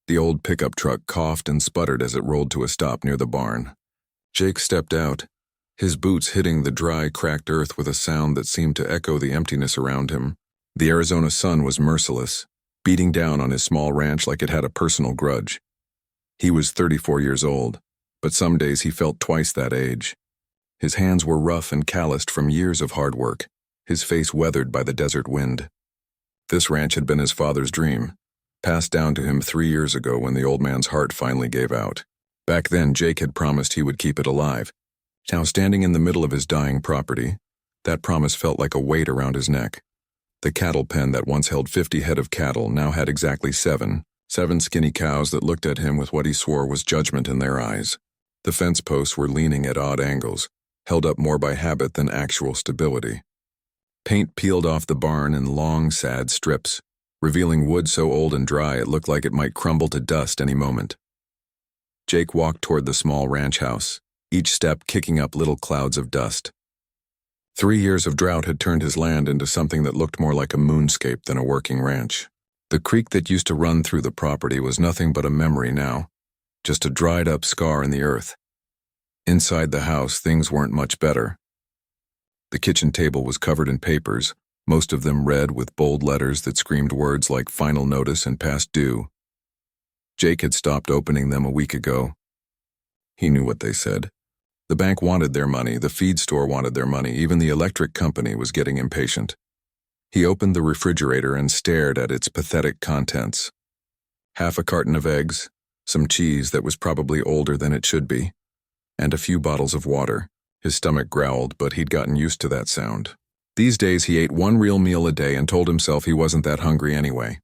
The old pickup truck coughed and sputtered as it rolled to a stop near the barn. Jake stepped out, his boots hitting the dry, cracked earth with a sound that seemed to echo the emptiness around him. The Arizona sun was merciless, beating down on his small ranch like it had a personal grudge. He was 34 years old, but some days he felt twice that age. His hands were rough and calloused from years of hard work, his face weathered by the desert wind. This ranch had been his father's dream, passed down to him 3 years ago when the old man's heart finally gave out. Back then, Jake had promised he would keep it alive. Now, standing in the middle of his dying property, that promise felt like a weight around his neck. The cattle pen that once held 50 head of cattle now had exactly seven skinny cows that looked at him with what he swore was judgment in their eyes. The fence posts were leaning at odd angles, held up more by habit than actual stability. Paint peeled off the barn in long, sad strips, revealing wood so old and dry it looked like it might crumble to dust any moment. Jake walked toward the small ranch house, each step kicking up little clouds of dust. 3 years of drought had turned his land into something that looked more like a moonscape than a working ranch. The creek that used to run through the property was nothing but a memory now, just a dried-up scar in the earth. Inside the house, things weren't much better. The kitchen table was covered in papers, most of them red with bold letters that screamed words like final notice and past due. Jake had stopped opening them a week ago. He knew what they said. The bank wanted their money, the feed store wanted their money, even the electric company was getting impatient. He opened the refrigerator and stared at its pathetic contents. Half a carton of eggs, some cheese that was probably older than it should be, and a few bottles of water. His stomach growled, but he'd gotten used to that sound. These days he ate one real meal a day and told himself he wasn't that hungry anyway.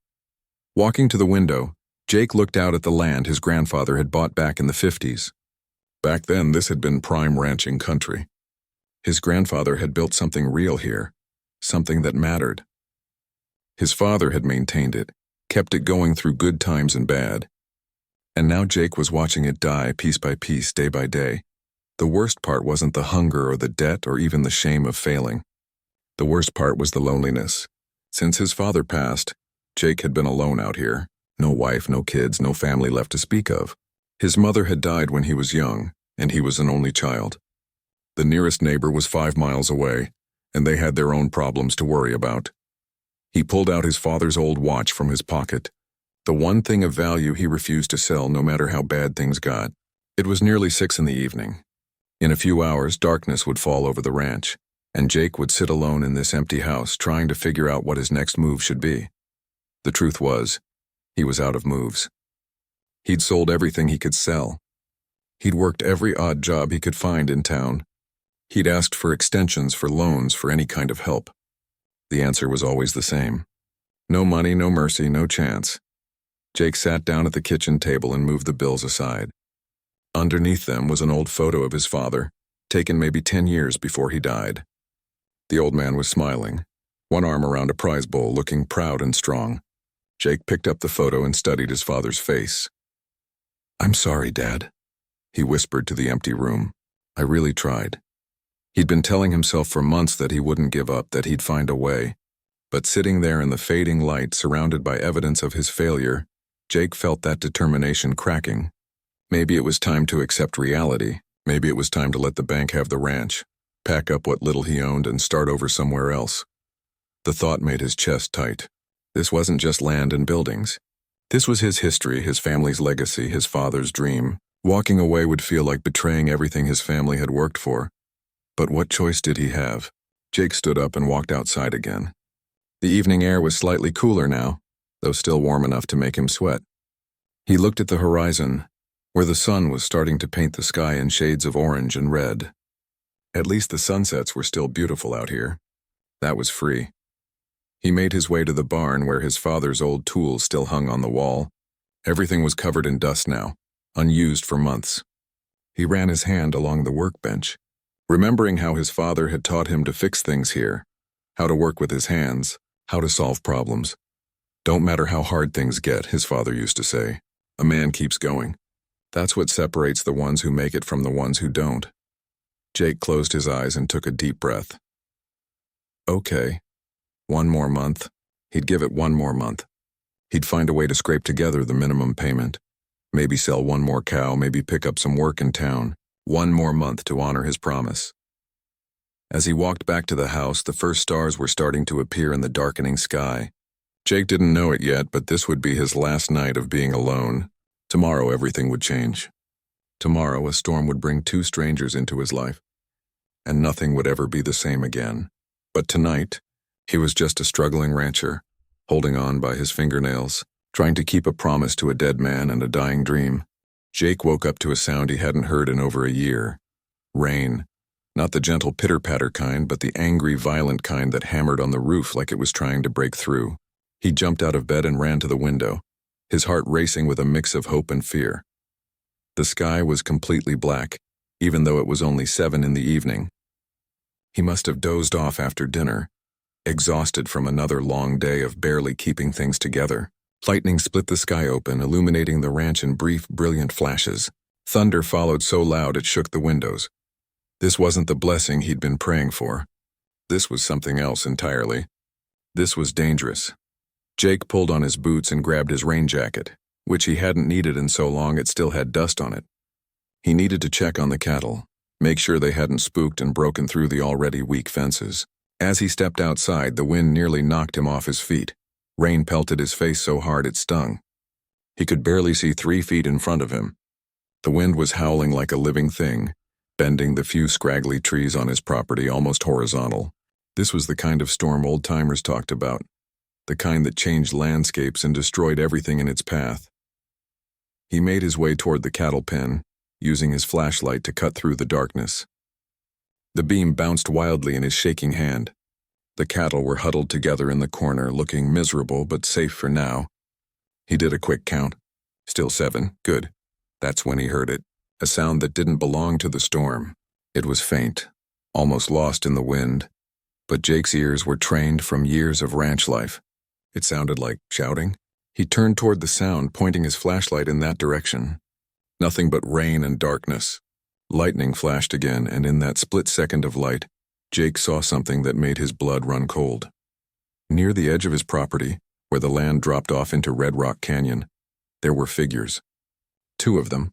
Walking to the window, Jake looked out at the land his grandfather had bought back in the 50s. Back then, this had been prime ranching country. His grandfather had built something real here, something that mattered. His father had maintained it, kept it going through good times and bad. And now Jake was watching it die piece by piece, day by day. The worst part wasn't the hunger or the debt or even the shame of failing. The worst part was the loneliness. Since his father passed, Jake had been alone out here. No wife, no kids, no family left to speak of. His mother had died when he was young, and he was an only child. The nearest neighbor was 5 miles away, and they had their own problems to worry about. He pulled out his father's old watch from his pocket, the one thing of value he refused to sell no matter how bad things got. It was nearly 6 in the evening. In a few hours, darkness would fall over the ranch, and Jake would sit alone in this empty house trying to figure out what his next move should be. The truth was, he was out of moves. He'd sold everything he could sell. He'd worked every odd job he could find in town. He'd asked for extensions, for loans, for any kind of help. The answer was always the same. No money, no mercy, no chance. Jake sat down at the kitchen table and moved the bills aside. Underneath them was an old photo of his father, taken maybe 10 years before he died. The old man was smiling, one arm around a prize bowl, looking proud and strong. Jake picked up the photo and studied his father's face. "I'm sorry, Dad," he whispered to the empty room. "I really tried." He'd been telling himself for months that he wouldn't give up, that he'd find a way. But sitting there in the fading light, surrounded by evidence of his failure, Jake felt that determination cracking. Maybe it was time to accept reality. Maybe it was time to let the bank have the ranch, pack up what little he owned and start over somewhere else. The thought made his chest tight. This wasn't just land and buildings. This was his history, his family's legacy, his father's dream. Walking away would feel like betraying everything his family had worked for. But what choice did he have? Jake stood up and walked outside again. The evening air was slightly cooler now, though still warm enough to make him sweat. He looked at the horizon, where the sun was starting to paint the sky in shades of orange and red. At least the sunsets were still beautiful out here. That was free. He made his way to the barn where his father's old tools still hung on the wall. Everything was covered in dust now, unused for months. He ran his hand along the workbench, remembering how his father had taught him to fix things here, how to work with his hands, how to solve problems. Don't matter how hard things get, his father used to say. A man keeps going. That's what separates the ones who make it from the ones who don't. Jake closed his eyes and took a deep breath. Okay. 1 more month. He'd give it 1 more month. He'd find a way to scrape together the minimum payment. Maybe sell one more cow, maybe pick up some work in town. One more month to honor his promise. As he walked back to the house, the first stars were starting to appear in the darkening sky. Jake didn't know it yet, but this would be his last night of being alone. Tomorrow everything would change. Tomorrow a storm would bring two strangers into his life, and nothing would ever be the same again. But tonight, he was just a struggling rancher, holding on by his fingernails, trying to keep a promise to a dead man and a dying dream. Jake woke up to a sound he hadn't heard in over a year. Rain. Not the gentle pitter-patter kind, but the angry, violent kind that hammered on the roof like it was trying to break through. He jumped out of bed and ran to the window, his heart racing with a mix of hope and fear. The sky was completely black, even though it was only 7 in the evening. He must have dozed off after dinner, exhausted from another long day of barely keeping things together. Lightning split the sky open, illuminating the ranch in brief, brilliant flashes. Thunder followed so loud it shook the windows. This wasn't the blessing he'd been praying for. This was something else entirely. This was dangerous. Jake pulled on his boots and grabbed his rain jacket, which he hadn't needed in so long it still had dust on it. He needed to check on the cattle, make sure they hadn't spooked and broken through the already weak fences. As he stepped outside, the wind nearly knocked him off his feet. Rain pelted his face so hard it stung. He could barely see 3 feet in front of him. The wind was howling like a living thing, bending the few scraggly trees on his property almost horizontal. This was the kind of storm old-timers talked about, the kind that changed landscapes and destroyed everything in its path. He made his way toward the cattle pen, using his flashlight to cut through the darkness. The beam bounced wildly in his shaking hand. The cattle were huddled together in the corner, looking miserable but safe for now. He did a quick count. Still 7. Good. That's when he heard it. A sound that didn't belong to the storm. It was faint, almost lost in the wind, but Jake's ears were trained from years of ranch life. It sounded like shouting. He turned toward the sound, pointing his flashlight in that direction. Nothing but rain and darkness. Lightning flashed again, and in that split second of light, Jake saw something that made his blood run cold. Near the edge of his property, where the land dropped off into Red Rock Canyon, there were figures. 2 of them.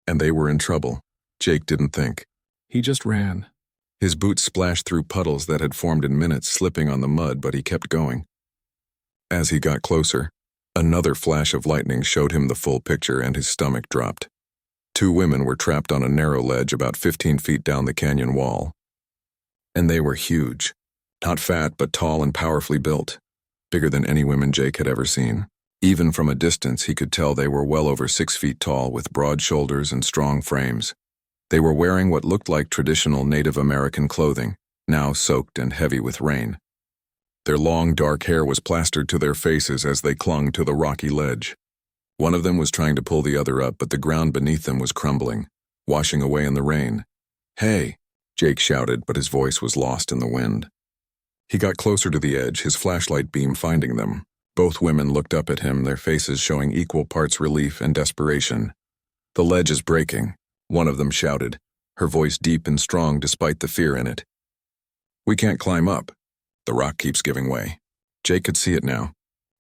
And they were in trouble. Jake didn't think. He just ran. His boots splashed through puddles that had formed in minutes, slipping on the mud, but he kept going. As he got closer, another flash of lightning showed him the full picture, and his stomach dropped. 2 women were trapped on a narrow ledge about 15 feet down the canyon wall. And they were huge. Not fat, but tall and powerfully built. Bigger than any women Jake had ever seen. Even from a distance, he could tell they were well over 6 feet tall, with broad shoulders and strong frames. They were wearing what looked like traditional Native American clothing, now soaked and heavy with rain. Their long, dark hair was plastered to their faces as they clung to the rocky ledge. One of them was trying to pull the other up, but the ground beneath them was crumbling, washing away in the rain. "Hey!" Jake shouted, but his voice was lost in the wind. He got closer to the edge, his flashlight beam finding them. Both women looked up at him, their faces showing equal parts relief and desperation. "The ledge is breaking," one of them shouted, her voice deep and strong despite the fear in it. "We can't climb up. The rock keeps giving way." Jake could see it now.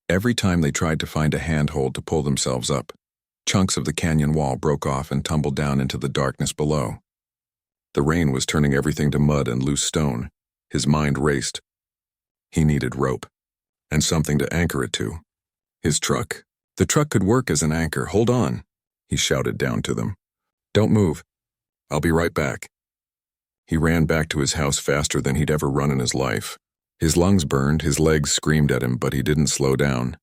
Every time they tried to find a handhold to pull themselves up, chunks of the canyon wall broke off and tumbled down into the darkness below. The rain was turning everything to mud and loose stone. His mind raced. He needed rope. And something to anchor it to. His truck. The truck could work as an anchor. "Hold on," he shouted down to them. "Don't move. I'll be right back." He ran back to his house faster than he'd ever run in his life. His lungs burned, his legs screamed at him, but he didn't slow down.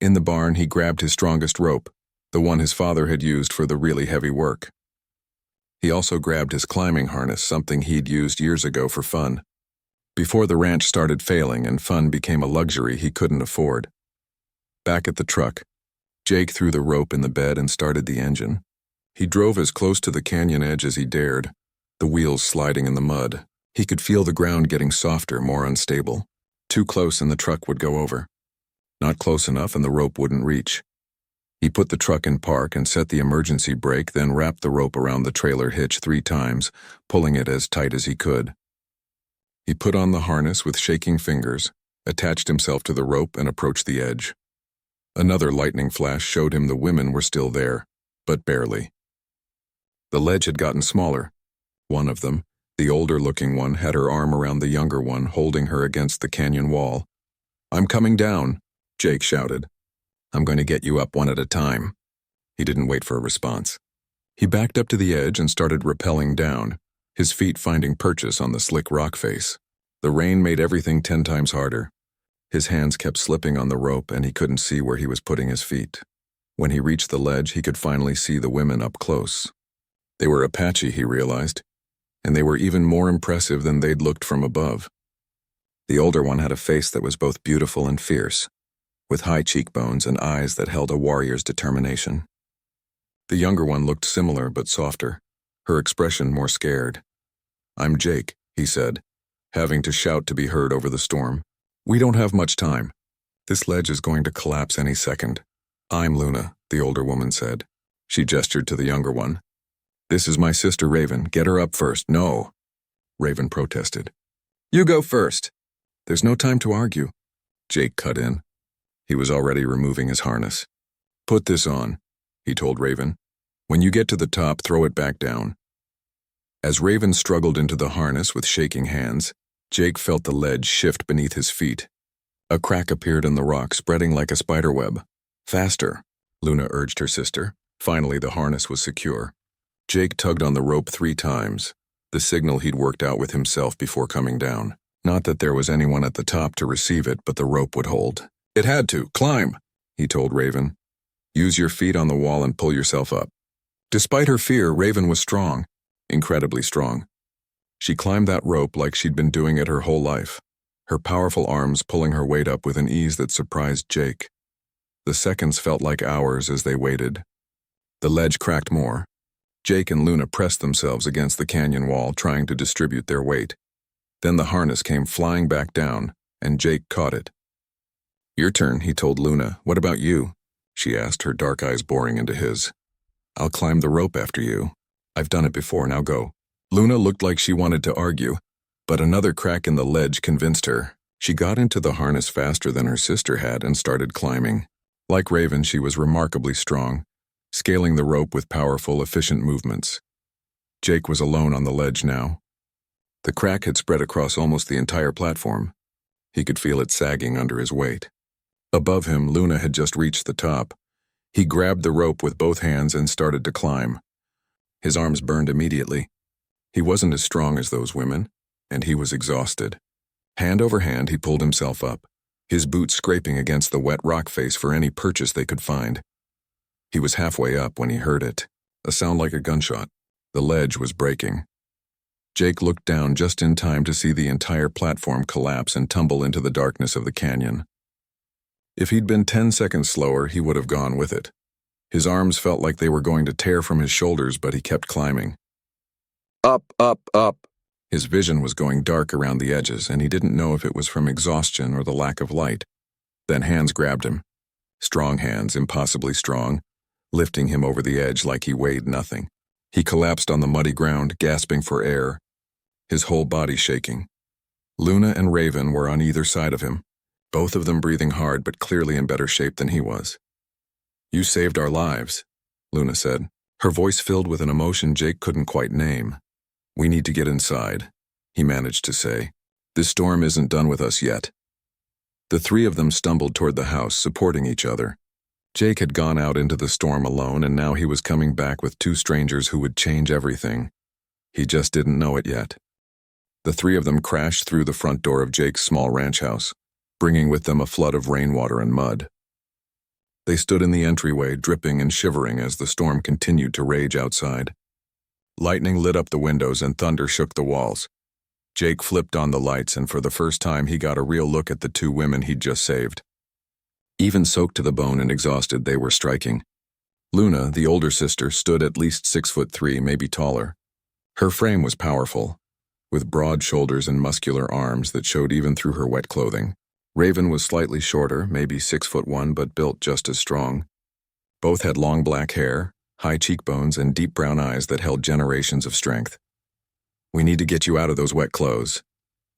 In the barn, he grabbed his strongest rope, the one his father had used for the really heavy work. He also grabbed his climbing harness, something he'd used years ago for fun. Before the ranch started failing and fun became a luxury he couldn't afford. Back at the truck, Jake threw the rope in the bed and started the engine. He drove as close to the canyon edge as he dared, the wheels sliding in the mud. He could feel the ground getting softer, more unstable. Too close and the truck would go over. Not close enough and the rope wouldn't reach. He put the truck in park and set the emergency brake, then wrapped the rope around the trailer hitch 3 times, pulling it as tight as he could. He put on the harness with shaking fingers, attached himself to the rope, and approached the edge. Another lightning flash showed him the women were still there, but barely. The ledge had gotten smaller. One of them, the older-looking one, had her arm around the younger one, holding her against the canyon wall. "I'm coming down," Jake shouted. "I'm going to get you up one at a time." He didn't wait for a response. He backed up to the edge and started rappelling down, his feet finding purchase on the slick rock face. The rain made everything 10 times harder. His hands kept slipping on the rope and he couldn't see where he was putting his feet. When he reached the ledge, he could finally see the women up close. They were Apache, he realized, and they were even more impressive than they'd looked from above. The older one had a face that was both beautiful and fierce, with high cheekbones and eyes that held a warrior's determination. The younger one looked similar but softer, her expression more scared. "I'm Jake," he said, having to shout to be heard over the storm. "We don't have much time. This ledge is going to collapse any second." "I'm Luna," the older woman said. She gestured to the younger one. "This is my sister Raven. Get her up first." "No," Raven protested. "You go first." "There's no time to argue," Jake cut in. He was already removing his harness. "Put this on," he told Raven. "When you get to the top, throw it back down." As Raven struggled into the harness with shaking hands, Jake felt the ledge shift beneath his feet. A crack appeared in the rock, spreading like a spiderweb. "Faster," Luna urged her sister. Finally, the harness was secure. Jake tugged on the rope 3 times, the signal he'd worked out with himself before coming down. Not that there was anyone at the top to receive it, but the rope would hold. "It had to. Climb," he told Raven. "Use your feet on the wall and pull yourself up." Despite her fear, Raven was strong, incredibly strong. She climbed that rope like she'd been doing it her whole life, her powerful arms pulling her weight up with an ease that surprised Jake. The seconds felt like hours as they waited. The ledge cracked more. Jake and Luna pressed themselves against the canyon wall, trying to distribute their weight. Then the harness came flying back down, and Jake caught it. "Your turn," he told Luna. "What about you?" she asked, her dark eyes boring into his. "I'll climb the rope after you. I've done it before, now go." Luna looked like she wanted to argue, but another crack in the ledge convinced her. She got into the harness faster than her sister had and started climbing. Like Raven, she was remarkably strong, scaling the rope with powerful, efficient movements. Jake was alone on the ledge now. The crack had spread across almost the entire platform. He could feel it sagging under his weight. Above him, Luna had just reached the top. He grabbed the rope with both hands and started to climb. His arms burned immediately. He wasn't as strong as those women, and he was exhausted. Hand over hand, he pulled himself up, his boots scraping against the wet rock face for any purchase they could find. He was halfway up when he heard it, a sound like a gunshot. The ledge was breaking. Jake looked down just in time to see the entire platform collapse and tumble into the darkness of the canyon. If he'd been 10 seconds slower, he would have gone with it. His arms felt like they were going to tear from his shoulders, but he kept climbing. Up, up, up. His vision was going dark around the edges, and he didn't know if it was from exhaustion or the lack of light. Then hands grabbed him. Strong hands, impossibly strong, lifting him over the edge like he weighed nothing. He collapsed on the muddy ground, gasping for air, his whole body shaking. Luna and Raven were on either side of him, both of them breathing hard but clearly in better shape than he was. "You saved our lives," Luna said, her voice filled with an emotion Jake couldn't quite name. "We need to get inside," he managed to say. "This storm isn't done with us yet." The 3 of them stumbled toward the house, supporting each other. Jake had gone out into the storm alone, and now he was coming back with 2 strangers who would change everything. He just didn't know it yet. The 3 of them crashed through the front door of Jake's small ranch house, bringing with them a flood of rainwater and mud. They stood in the entryway, dripping and shivering as the storm continued to rage outside. Lightning lit up the windows and thunder shook the walls. Jake flipped on the lights, and for the first time he got a real look at the 2 women he'd just saved. Even soaked to the bone and exhausted, they were striking. Luna, the older sister, stood at least 6'3", maybe taller. Her frame was powerful, with broad shoulders and muscular arms that showed even through her wet clothing. Raven was slightly shorter, maybe 6'1", but built just as strong. Both had long black hair, high cheekbones, and deep brown eyes that held generations of strength. "We need to get you out of those wet clothes,"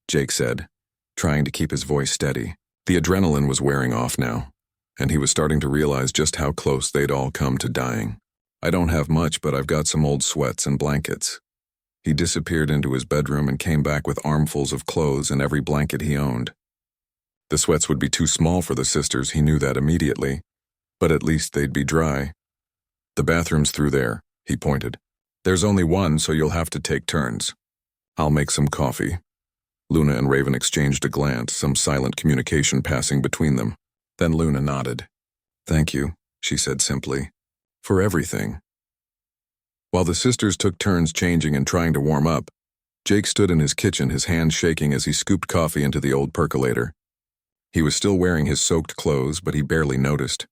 Jake said, trying to keep his voice steady. The adrenaline was wearing off now. and he was starting to realize just how close they'd all come to dying. I don't have much, but I've got some old sweats and blankets. He disappeared into his bedroom and came back with armfuls of clothes and every blanket he owned. The sweats would be too small for the sisters, he knew that immediately, but at least they'd be dry. The bathroom's through there, he pointed. There's only one, so you'll have to take turns. I'll make some coffee. Luna and Raven exchanged a glance, some silent communication passing between them. Then Luna nodded. Thank you, she said simply. For everything. While the sisters took turns changing and trying to warm up, Jake stood in his kitchen, his hands shaking as he scooped coffee into the old percolator. He was still wearing his soaked clothes, but he barely noticed.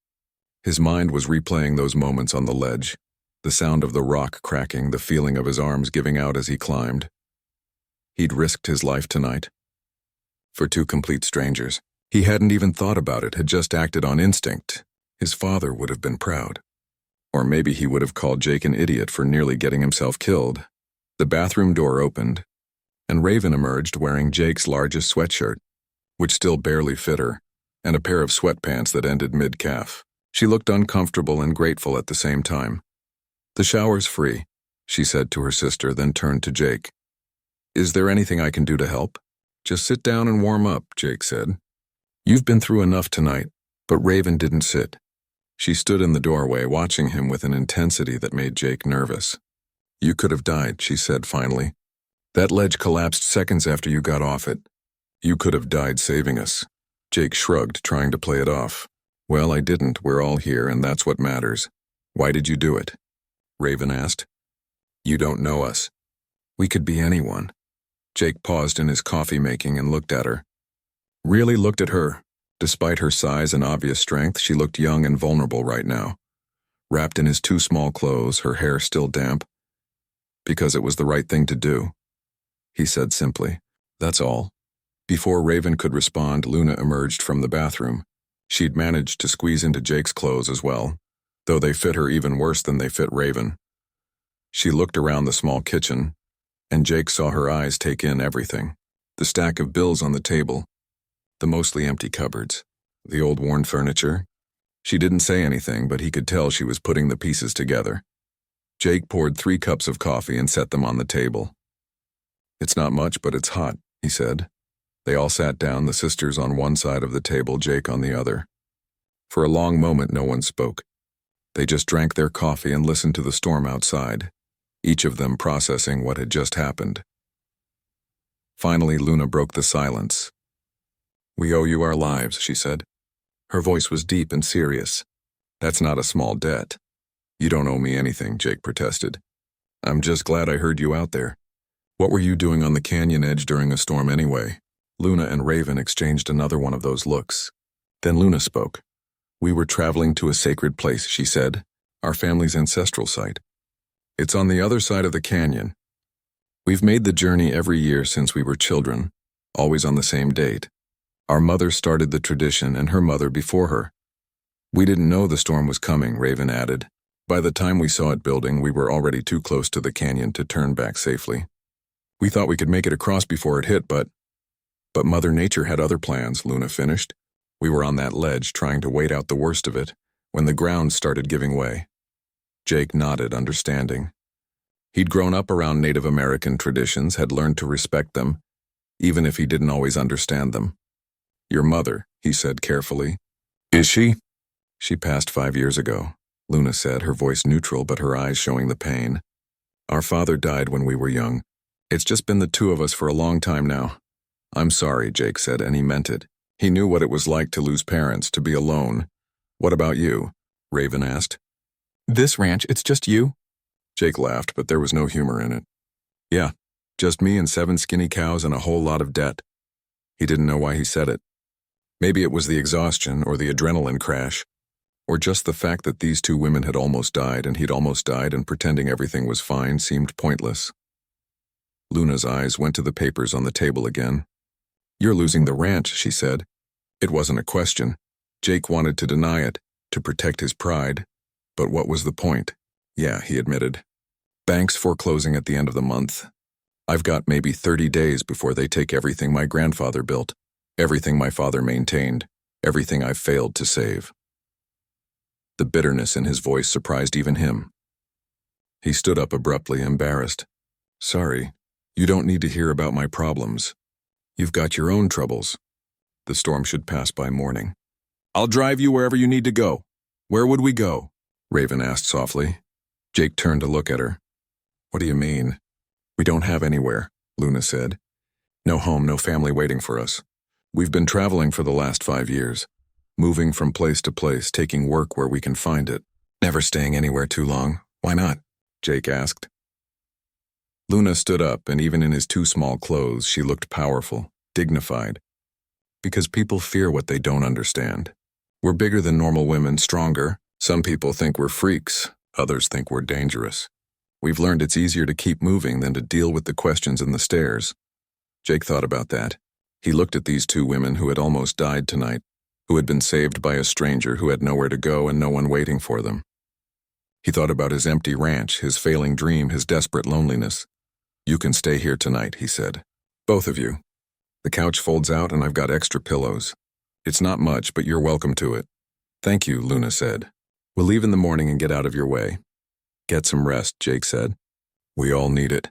His mind was replaying those moments on the ledge, the sound of the rock cracking, the feeling of his arms giving out as he climbed. He'd risked his life tonight. For two complete strangers. He hadn't even thought about it, had just acted on instinct. His father would have been proud. Or maybe he would have called Jake an idiot for nearly getting himself killed. The bathroom door opened, and Raven emerged wearing Jake's largest sweatshirt, which still barely fit her, and a pair of sweatpants that ended mid-calf. She looked uncomfortable and grateful at the same time. The shower's free, she said to her sister, then turned to Jake. Is there anything I can do to help? Just sit down and warm up, Jake said. You've been through enough tonight, but Raven didn't sit. She stood in the doorway, watching him with an intensity that made Jake nervous. You could have died, she said finally. That ledge collapsed seconds after you got off it. You could have died saving us. Jake shrugged, trying to play it off. Well, I didn't. We're all here, and that's what matters. Why did you do it? Raven asked. You don't know us. We could be anyone. Jake paused in his coffee making and looked at her. Really looked at her. Despite her size and obvious strength, she looked young and vulnerable right now. Wrapped in his too small clothes, her hair still damp. Because it was the right thing to do. He said simply, that's all. Before Raven could respond, Luna emerged from the bathroom. She'd managed to squeeze into Jake's clothes as well, though they fit her even worse than they fit Raven. She looked around the small kitchen, and Jake saw her eyes take in everything. The stack of bills on the table, the mostly empty cupboards, the old worn furniture. She didn't say anything, but he could tell she was putting the pieces together. Jake poured 3 cups of coffee and set them on the table. It's not much, but it's hot, he said. They all sat down, the sisters on one side of the table, Jake on the other. For a long moment, no one spoke. They just drank their coffee and listened to the storm outside, each of them processing what had just happened. Finally, Luna broke the silence. We owe you our lives, she said. Her voice was deep and serious. That's not a small debt. You don't owe me anything, Jake protested. I'm just glad I heard you out there. What were you doing on the canyon edge during a storm anyway? Luna and Raven exchanged another one of those looks. Then Luna spoke. We were traveling to a sacred place, she said, our family's ancestral site. It's on the other side of the canyon. We've made the journey every year since we were children, always on the same date. Our mother started the tradition and her mother before her. We didn't know the storm was coming, Raven added. By the time we saw it building, we were already too close to the canyon to turn back safely. We thought we could make it across before it hit, but Mother Nature had other plans, Luna finished. We were on that ledge trying to wait out the worst of it when the ground started giving way. Jake nodded, understanding. He'd grown up around Native American traditions, had learned to respect them, even if he didn't always understand them. Your mother, he said carefully. Is she? She passed 5 years ago, Luna said, her voice neutral but her eyes showing the pain. Our father died when we were young. It's just been the two of us for a long time now. I'm sorry, Jake said, and he meant it. He knew what it was like to lose parents, to be alone. What about you? Raven asked. This ranch, it's just you? Jake laughed, but there was no humor in it. Yeah, just me and 7 skinny cows and a whole lot of debt. He didn't know why he said it. Maybe it was the exhaustion or the adrenaline crash, or just the fact that these 2 women had almost died and he'd almost died and pretending everything was fine seemed pointless. Luna's eyes went to the papers on the table again. You're losing the ranch, she said. It wasn't a question. Jake wanted to deny it, to protect his pride. But what was the point? Yeah, he admitted. Bank's foreclosing at the end of the month. I've got maybe 30 days before they take everything my grandfather built, everything my father maintained, everything I've failed to save. The bitterness in his voice surprised even him. He stood up abruptly, embarrassed. Sorry, you don't need to hear about my problems. You've got your own troubles. The storm should pass by morning. I'll drive you wherever you need to go. Where would we go? Raven asked softly. Jake turned to look at her. What do you mean? We don't have anywhere, Luna said. No home, no family waiting for us. We've been traveling for the last 5 years, moving from place to place, taking work where we can find it. Never staying anywhere too long. Why not? Jake asked. Luna stood up, and even in his too small clothes, she looked powerful, dignified. Because people fear what they don't understand. We're bigger than normal women, stronger. Some people think we're freaks, others think we're dangerous. We've learned it's easier to keep moving than to deal with the questions and the stares. Jake thought about that. He looked at these 2 women who had almost died tonight, who had been saved by a stranger who had nowhere to go and no one waiting for them. He thought about his empty ranch, his failing dream, his desperate loneliness. You can stay here tonight, he said. Both of you. The couch folds out and I've got extra pillows. It's not much, but you're welcome to it. Thank you, Luna said. We'll leave in the morning and get out of your way. Get some rest, Jake said. We all need it.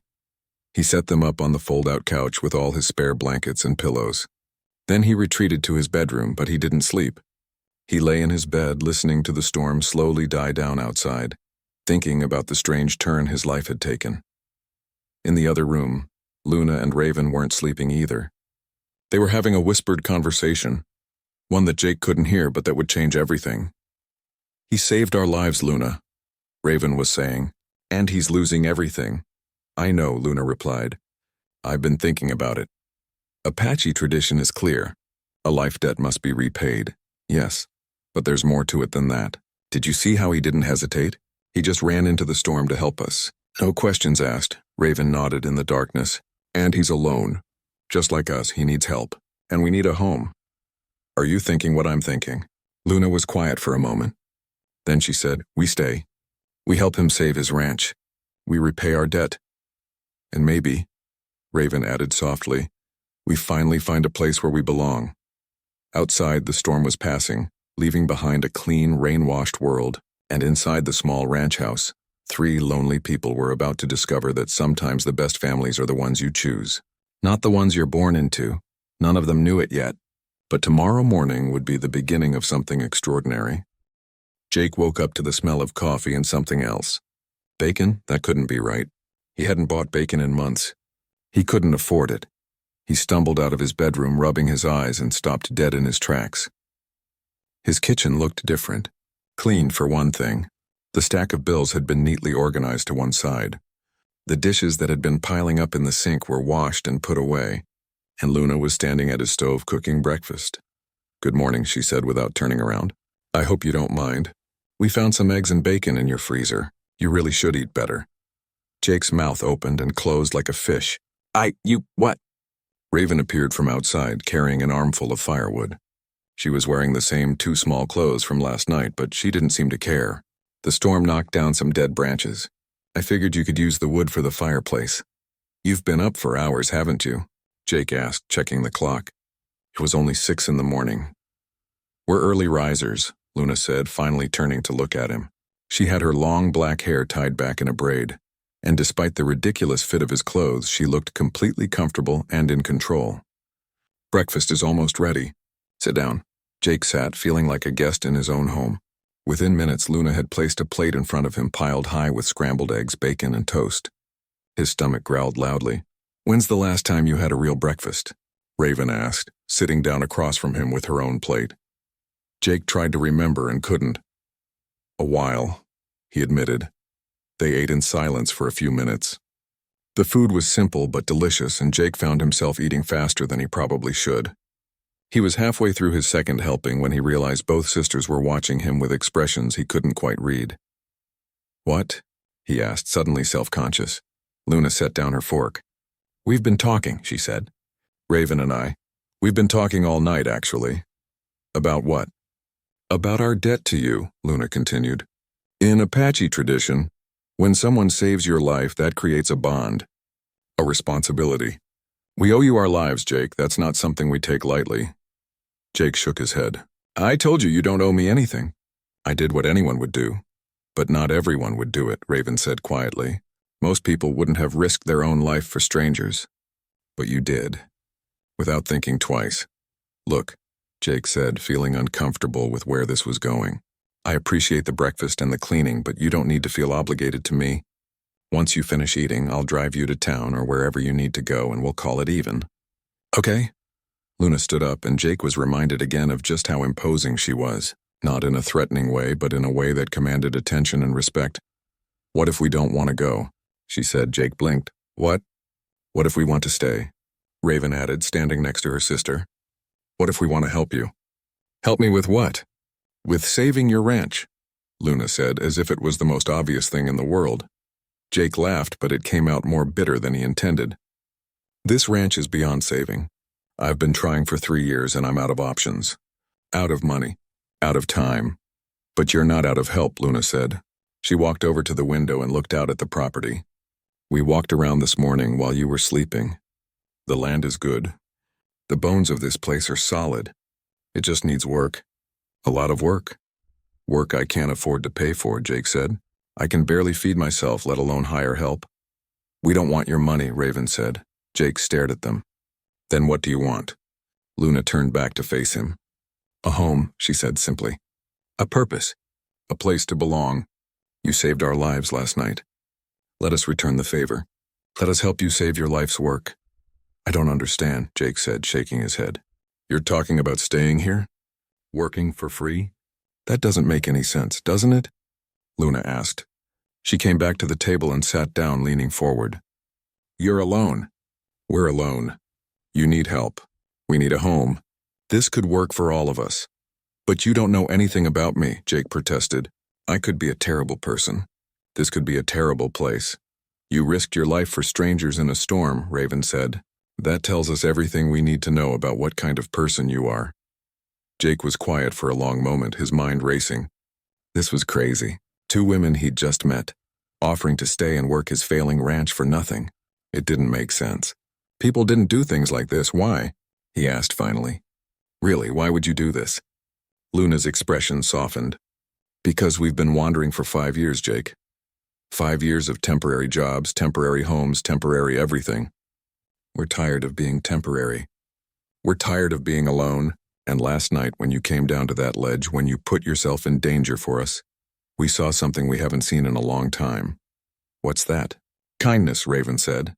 He set them up on the fold-out couch with all his spare blankets and pillows. Then he retreated to his bedroom, but he didn't sleep. He lay in his bed, listening to the storm slowly die down outside, thinking about the strange turn his life had taken. In the other room, Luna and Raven weren't sleeping either. They were having a whispered conversation, one that Jake couldn't hear but that would change everything. He saved our lives, Luna, Raven was saying, and he's losing everything. I know, Luna replied. I've been thinking about it. Apache tradition is clear. A life debt must be repaid. Yes, but there's more to it than that. Did you see how he didn't hesitate? He just ran into the storm to help us. No questions asked, Raven nodded in the darkness. And he's alone. Just like us, he needs help. And we need a home. Are you thinking what I'm thinking? Luna was quiet for a moment. Then she said, we stay. We help him save his ranch. We repay our debt. And maybe, Raven added softly, we finally find a place where we belong. Outside, the storm was passing, leaving behind a clean, rain-washed world, and inside the small ranch house, 3 lonely people were about to discover that sometimes the best families are the ones you choose. Not the ones you're born into. None of them knew it yet. But tomorrow morning would be the beginning of something extraordinary. Jake woke up to the smell of coffee and something else. Bacon? That couldn't be right. He hadn't bought bacon in months. He couldn't afford it. He stumbled out of his bedroom, rubbing his eyes, and stopped dead in his tracks. His kitchen looked different. Clean, for one thing. The stack of bills had been neatly organized to one side. The dishes that had been piling up in the sink were washed and put away, and Luna was standing at his stove cooking breakfast. Good morning, she said without turning around. I hope you don't mind. We found some eggs and bacon in your freezer. You really should eat better. Jake's mouth opened and closed like a fish. What? Raven appeared from outside, carrying an armful of firewood. She was wearing the same 2 small clothes from last night, but she didn't seem to care. The storm knocked down some dead branches. I figured you could use the wood for the fireplace. You've been up for hours, haven't you? Jake asked, checking the clock. It was only 6 in the morning. We're early risers, Luna said, finally turning to look at him. She had her long black hair tied back in a braid, and despite the ridiculous fit of his clothes, she looked completely comfortable and in control. Breakfast is almost ready. Sit down. Jake sat, feeling like a guest in his own home. Within minutes, Luna had placed a plate in front of him piled high with scrambled eggs, bacon, and toast. His stomach growled loudly. When's the last time you had a real breakfast? Raven asked, sitting down across from him with her own plate. Jake tried to remember and couldn't. A while, he admitted. They ate in silence for a few minutes. The food was simple but delicious, and Jake found himself eating faster than he probably should. He was halfway through his second helping when he realized both sisters were watching him with expressions he couldn't quite read. What? He asked, suddenly self-conscious. Luna set down her fork. We've been talking, she said. Raven and I. We've been talking all night, actually. About what? About our debt to you, Luna continued. In Apache tradition, when someone saves your life, that creates a bond. A responsibility. We owe you our lives, Jake. That's not something we take lightly. Jake shook his head. I told you you don't owe me anything. I did what anyone would do. But not everyone would do it, Raven said quietly. Most people wouldn't have risked their own life for strangers. But you did. Without thinking twice. Look, Jake said, feeling uncomfortable with where this was going. I appreciate the breakfast and the cleaning, but you don't need to feel obligated to me. Once you finish eating, I'll drive you to town or wherever you need to go and we'll call it even. Okay? Luna stood up and Jake was reminded again of just how imposing she was. Not in a threatening way, but in a way that commanded attention and respect. What if we don't want to go? She said. Jake blinked. What? What if we want to stay? Raven added, standing next to her sister. What if we want to help you? Help me with what? With saving your ranch, Luna said, as if it was the most obvious thing in the world. Jake laughed, but it came out more bitter than he intended. This ranch is beyond saving. I've been trying for 3 years and I'm out of options. Out of money. Out of time. But you're not out of help, Luna said. She walked over to the window and looked out at the property. We walked around this morning while you were sleeping. The land is good. The bones of this place are solid. It just needs work. A lot of work. Work I can't afford to pay for, Jake said. I can barely feed myself, let alone hire help. We don't want your money, Raven said. Jake stared at them. Then what do you want? Luna turned back to face him. A home, she said simply. A purpose. A place to belong. You saved our lives last night. Let us return the favor. Let us help you save your life's work. I don't understand, Jake said, shaking his head. You're talking about staying here? Working for free? That doesn't make any sense, doesn't it? Luna asked. She came back to the table and sat down, leaning forward. You're alone. We're alone. You need help. We need a home. This could work for all of us. But you don't know anything about me, Jake protested. I could be a terrible person. This could be a terrible place. You risked your life for strangers in a storm, Raven said. That tells us everything we need to know about what kind of person you are. Jake was quiet for a long moment, his mind racing. This was crazy. 2 women he'd just met, offering to stay and work his failing ranch for nothing. It didn't make sense. People didn't do things like this. Why? He asked finally. Really, why would you do this? Luna's expression softened. Because we've been wandering for 5 years, Jake. 5 years of temporary jobs, temporary homes, temporary everything. We're tired of being temporary. We're tired of being alone, and last night when you came down to that ledge, when you put yourself in danger for us, we saw something we haven't seen in a long time. What's that? Kindness, Raven said.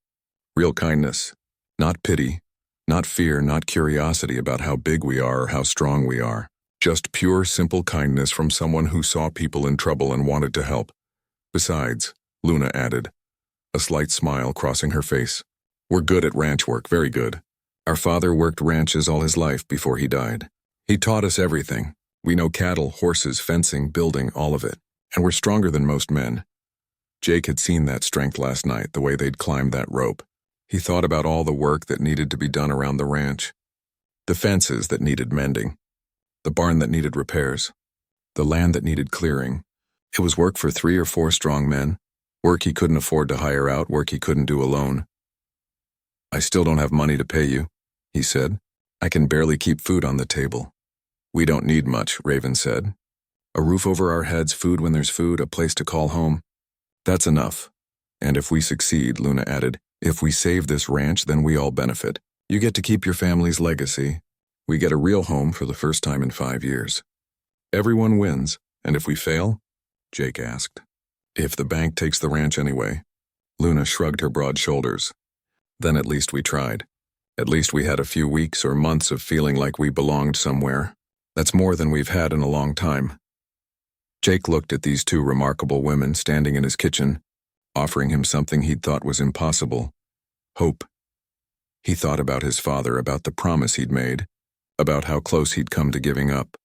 Real kindness. Not pity. Not fear, not curiosity about how big we are or how strong we are. Just pure, simple kindness from someone who saw people in trouble and wanted to help. Besides, Luna added, a slight smile crossing her face, we're good at ranch work, very good. Our father worked ranches all his life before he died. He taught us everything. We know cattle, horses, fencing, building, all of it. And we're stronger than most men. Jake had seen that strength last night, the way they'd climbed that rope. He thought about all the work that needed to be done around the ranch. The fences that needed mending. The barn that needed repairs. The land that needed clearing. It was work for 3 or 4 strong men. Work he couldn't afford to hire out, work he couldn't do alone. I still don't have money to pay you, he said. I can barely keep food on the table. We don't need much, Raven said. A roof over our heads, food when there's food, a place to call home. That's enough. And if we succeed, Luna added, if we save this ranch, then we all benefit. You get to keep your family's legacy. We get a real home for the first time in 5 years. Everyone wins, and if we fail? Jake asked. If the bank takes the ranch anyway. Luna shrugged her broad shoulders. Then at least we tried. At least we had a few weeks or months of feeling like we belonged somewhere. That's more than we've had in a long time. Jake looked at these 2 remarkable women standing in his kitchen, offering him something he'd thought was impossible. Hope. He thought about his father, about the promise he'd made, about how close he'd come to giving up.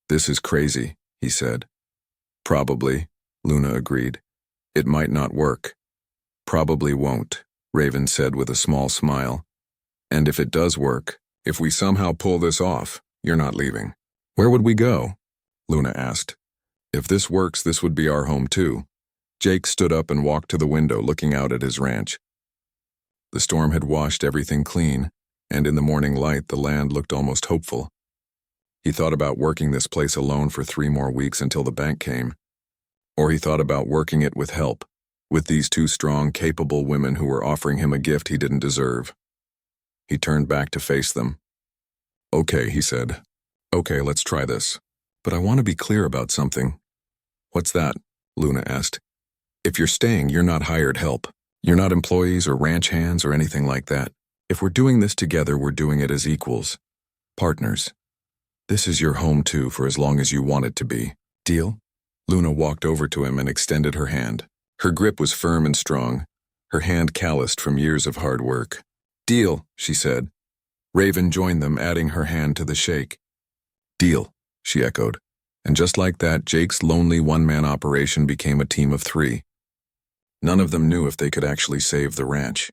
This is crazy, he said. Probably, Luna agreed. It might not work. Probably won't, Raven said with a small smile. And if it does work, if we somehow pull this off, you're not leaving. Where would we go? Luna asked. If this works, this would be our home too. Jake stood up and walked to the window, looking out at his ranch. The storm had washed everything clean, and in the morning light the land looked almost hopeful. He thought about working this place alone for 3 more weeks until the bank came. Or he thought about working it with help, with these 2 strong, capable women who were offering him a gift he didn't deserve. He turned back to face them. "Okay," he said. "Okay, let's try this. But I want to be clear about something." "What's that?" Luna asked. "If you're staying, you're not hired help. You're not employees or ranch hands or anything like that. If we're doing this together, we're doing it as equals. Partners. This is your home too for as long as you want it to be. Deal?" Luna walked over to him and extended her hand. Her grip was firm and strong, her hand calloused from years of hard work. "Deal," she said. Raven joined them, adding her hand to the shake. "Deal," she echoed. And just like that, Jake's lonely one-man operation became a team of 3. None of them knew if they could actually save the ranch.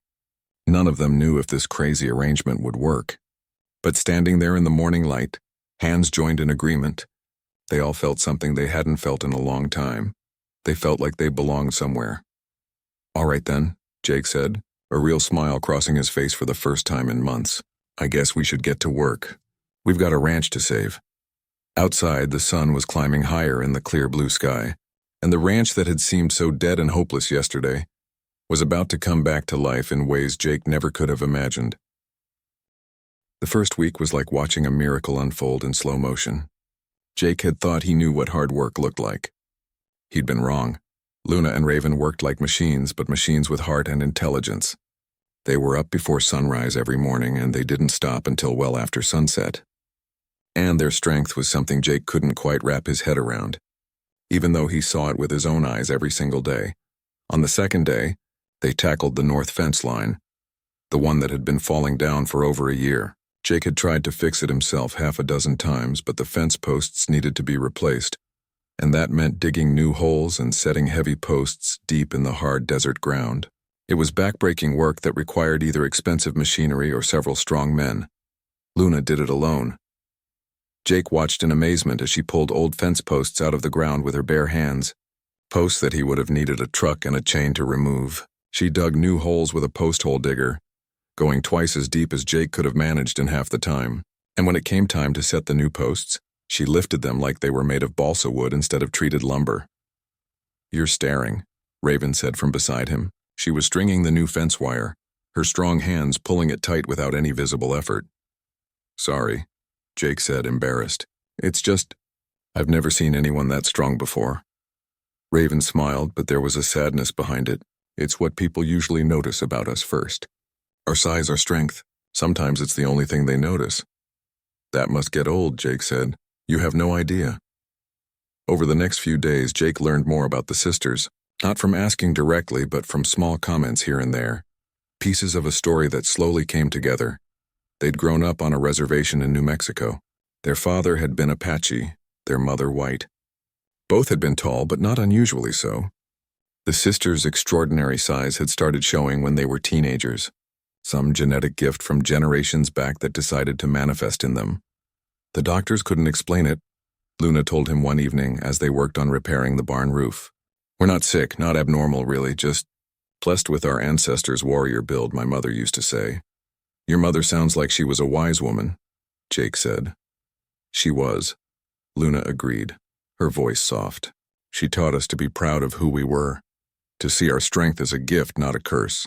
None of them knew if this crazy arrangement would work. But standing there in the morning light, hands joined in agreement, they all felt something they hadn't felt in a long time. They felt like they belonged somewhere. "All right then," Jake said, a real smile crossing his face for the first time in months. "I guess we should get to work. We've got a ranch to save." Outside, the sun was climbing higher in the clear blue sky, and the ranch that had seemed so dead and hopeless yesterday was about to come back to life in ways Jake never could have imagined. The first week was like watching a miracle unfold in slow motion. Jake had thought he knew what hard work looked like. He'd been wrong. Luna and Raven worked like machines, but machines with heart and intelligence. They were up before sunrise every morning, and they didn't stop until well after sunset. And their strength was something Jake couldn't quite wrap his head around, even though he saw it with his own eyes every single day. On the second day, they tackled the north fence line, the one that had been falling down for over a year. Jake had tried to fix it himself 6 times, but the fence posts needed to be replaced, and that meant digging new holes and setting heavy posts deep in the hard desert ground. It was backbreaking work that required either expensive machinery or several strong men. Luna did it alone. Jake watched in amazement as she pulled old fence posts out of the ground with her bare hands, posts that he would have needed a truck and a chain to remove. She dug new holes with a post hole digger, going twice as deep as Jake could have managed in half the time. And when it came time to set the new posts, she lifted them like they were made of balsa wood instead of treated lumber. "You're staring," Raven said from beside him. She was stringing the new fence wire, her strong hands pulling it tight without any visible effort. "Sorry," Jake said, embarrassed. "It's just, I've never seen anyone that strong before." Raven smiled, but there was a sadness behind it. "It's what people usually notice about us first. Our size, our strength. Sometimes it's the only thing they notice." "That must get old," Jake said. "You have no idea." Over the next few days, Jake learned more about the sisters, not from asking directly, but from small comments here and there, pieces of a story that slowly came together. They'd grown up on a reservation in New Mexico. Their father had been Apache, their mother white. Both had been tall, but not unusually so. The sisters' extraordinary size had started showing when they were teenagers, some genetic gift from generations back that decided to manifest in them. The doctors couldn't explain it, Luna told him one evening as they worked on repairing the barn roof. "We're not sick, not abnormal really, just blessed with our ancestors' warrior build," my mother used to say. "Your mother sounds like she was a wise woman," Jake said. "She was," Luna agreed, her voice soft. "She taught us to be proud of who we were, to see our strength as a gift, not a curse."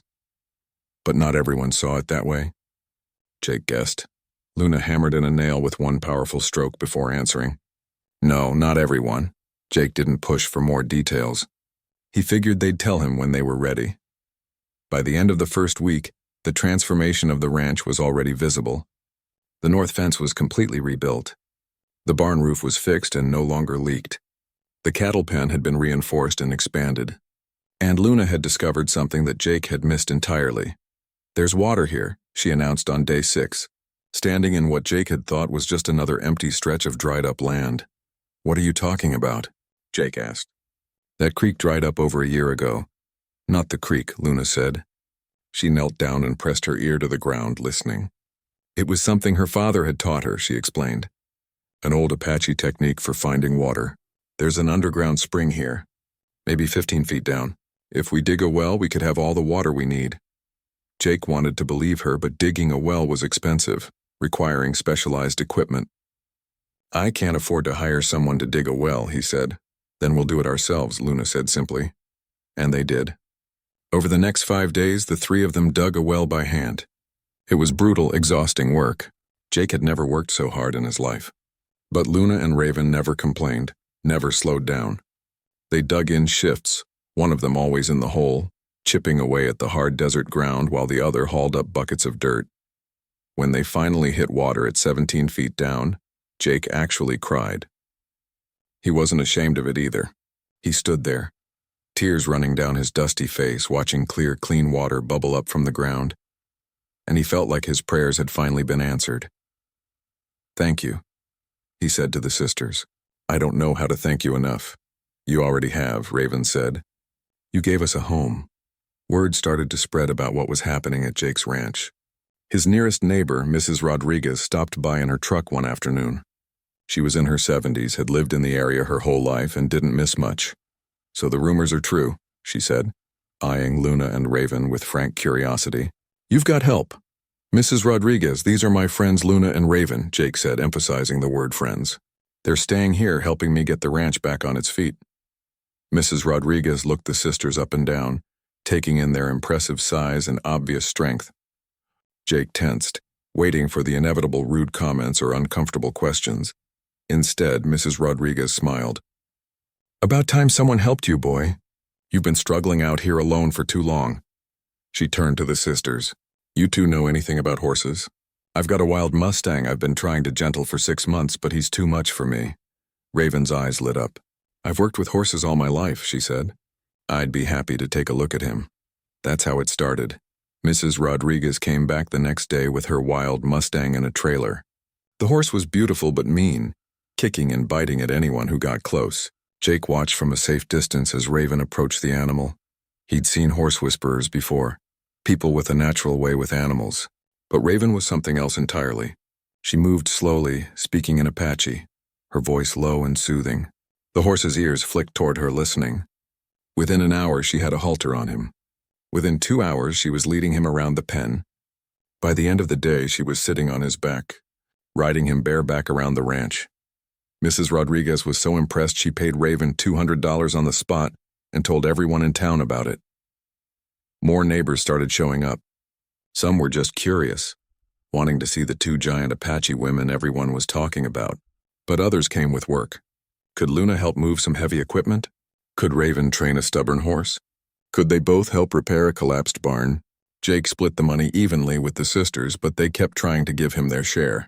"But not everyone saw it that way?" Jake guessed. Luna hammered in a nail with one powerful stroke before answering. "No, not everyone." Jake didn't push for more details. He figured they'd tell him when they were ready. By the end of the first week, the transformation of the ranch was already visible. The north fence was completely rebuilt. The barn roof was fixed and no longer leaked. The cattle pen had been reinforced and expanded. And Luna had discovered something that Jake had missed entirely. "There's water here," she announced on day 6, standing in what Jake had thought was just another empty stretch of dried-up land. "What are you talking about?" Jake asked. "That creek dried up over a year ago." "Not the creek," Luna said. She knelt down and pressed her ear to the ground, listening. "It was something her father had taught her," she explained. "An old Apache technique for finding water. There's an underground spring here, maybe 15 feet down. If we dig a well, we could have all the water we need." Jake wanted to believe her, but digging a well was expensive, requiring specialized equipment. I can't afford to hire someone to dig a well, he said. Then we'll do it ourselves, Luna said simply. And they did. Over the next 5 days, the three of them dug a well by hand. It was brutal, exhausting work. Jake had never worked so hard in his life. But Luna and Raven never complained, never slowed down. They dug in shifts, one of them always in the hole, chipping away at the hard desert ground while the other hauled up buckets of dirt. When they finally hit water at 17 feet down, Jake actually cried. He wasn't ashamed of it either. He stood there, tears running down his dusty face, watching clear, clean water bubble up from the ground. And he felt like his prayers had finally been answered. "Thank you," he said to the sisters. "I don't know how to thank you enough." "You already have," Raven said. "You gave us a home." Word started to spread about what was happening at Jake's ranch. His nearest neighbor, Mrs. Rodriguez, stopped by in her truck one afternoon. She was in her 70s, had lived in the area her whole life, and didn't miss much. "So the rumors are true," she said, eyeing Luna and Raven with frank curiosity. "You've got help." "Mrs. Rodriguez, these are my friends Luna and Raven," Jake said, emphasizing the word friends. "They're staying here, helping me get the ranch back on its feet." Mrs. Rodriguez looked the sisters up and down, taking in their impressive size and obvious strength. Jake tensed, waiting for the inevitable rude comments or uncomfortable questions. Instead, Mrs. Rodriguez smiled. "About time someone helped you, boy. You've been struggling out here alone for too long." She turned to the sisters. "You two know anything about horses? I've got a wild Mustang I've been trying to gentle for 6 months, but he's too much for me." Raven's eyes lit up. "I've worked with horses all my life," she said. "I'd be happy to take a look at him." That's how it started. Mrs. Rodriguez came back the next day with her wild Mustang in a trailer. The horse was beautiful but mean, kicking and biting at anyone who got close. Jake watched from a safe distance as Raven approached the animal. He'd seen horse whisperers before, people with a natural way with animals. But Raven was something else entirely. She moved slowly, speaking in Apache, her voice low and soothing. The horse's ears flicked toward her, listening. Within an hour, she had a halter on him. Within 2 hours, she was leading him around the pen. By the end of the day, she was sitting on his back, riding him bareback around the ranch. Mrs. Rodriguez was so impressed she paid Raven $200 on the spot and told everyone in town about it. More neighbors started showing up. Some were just curious, wanting to see the 2 giant Apache women everyone was talking about. But others came with work. Could Luna help move some heavy equipment? Could Raven train a stubborn horse? Could they both help repair a collapsed barn? Jake split the money evenly with the sisters, but they kept trying to give him their share.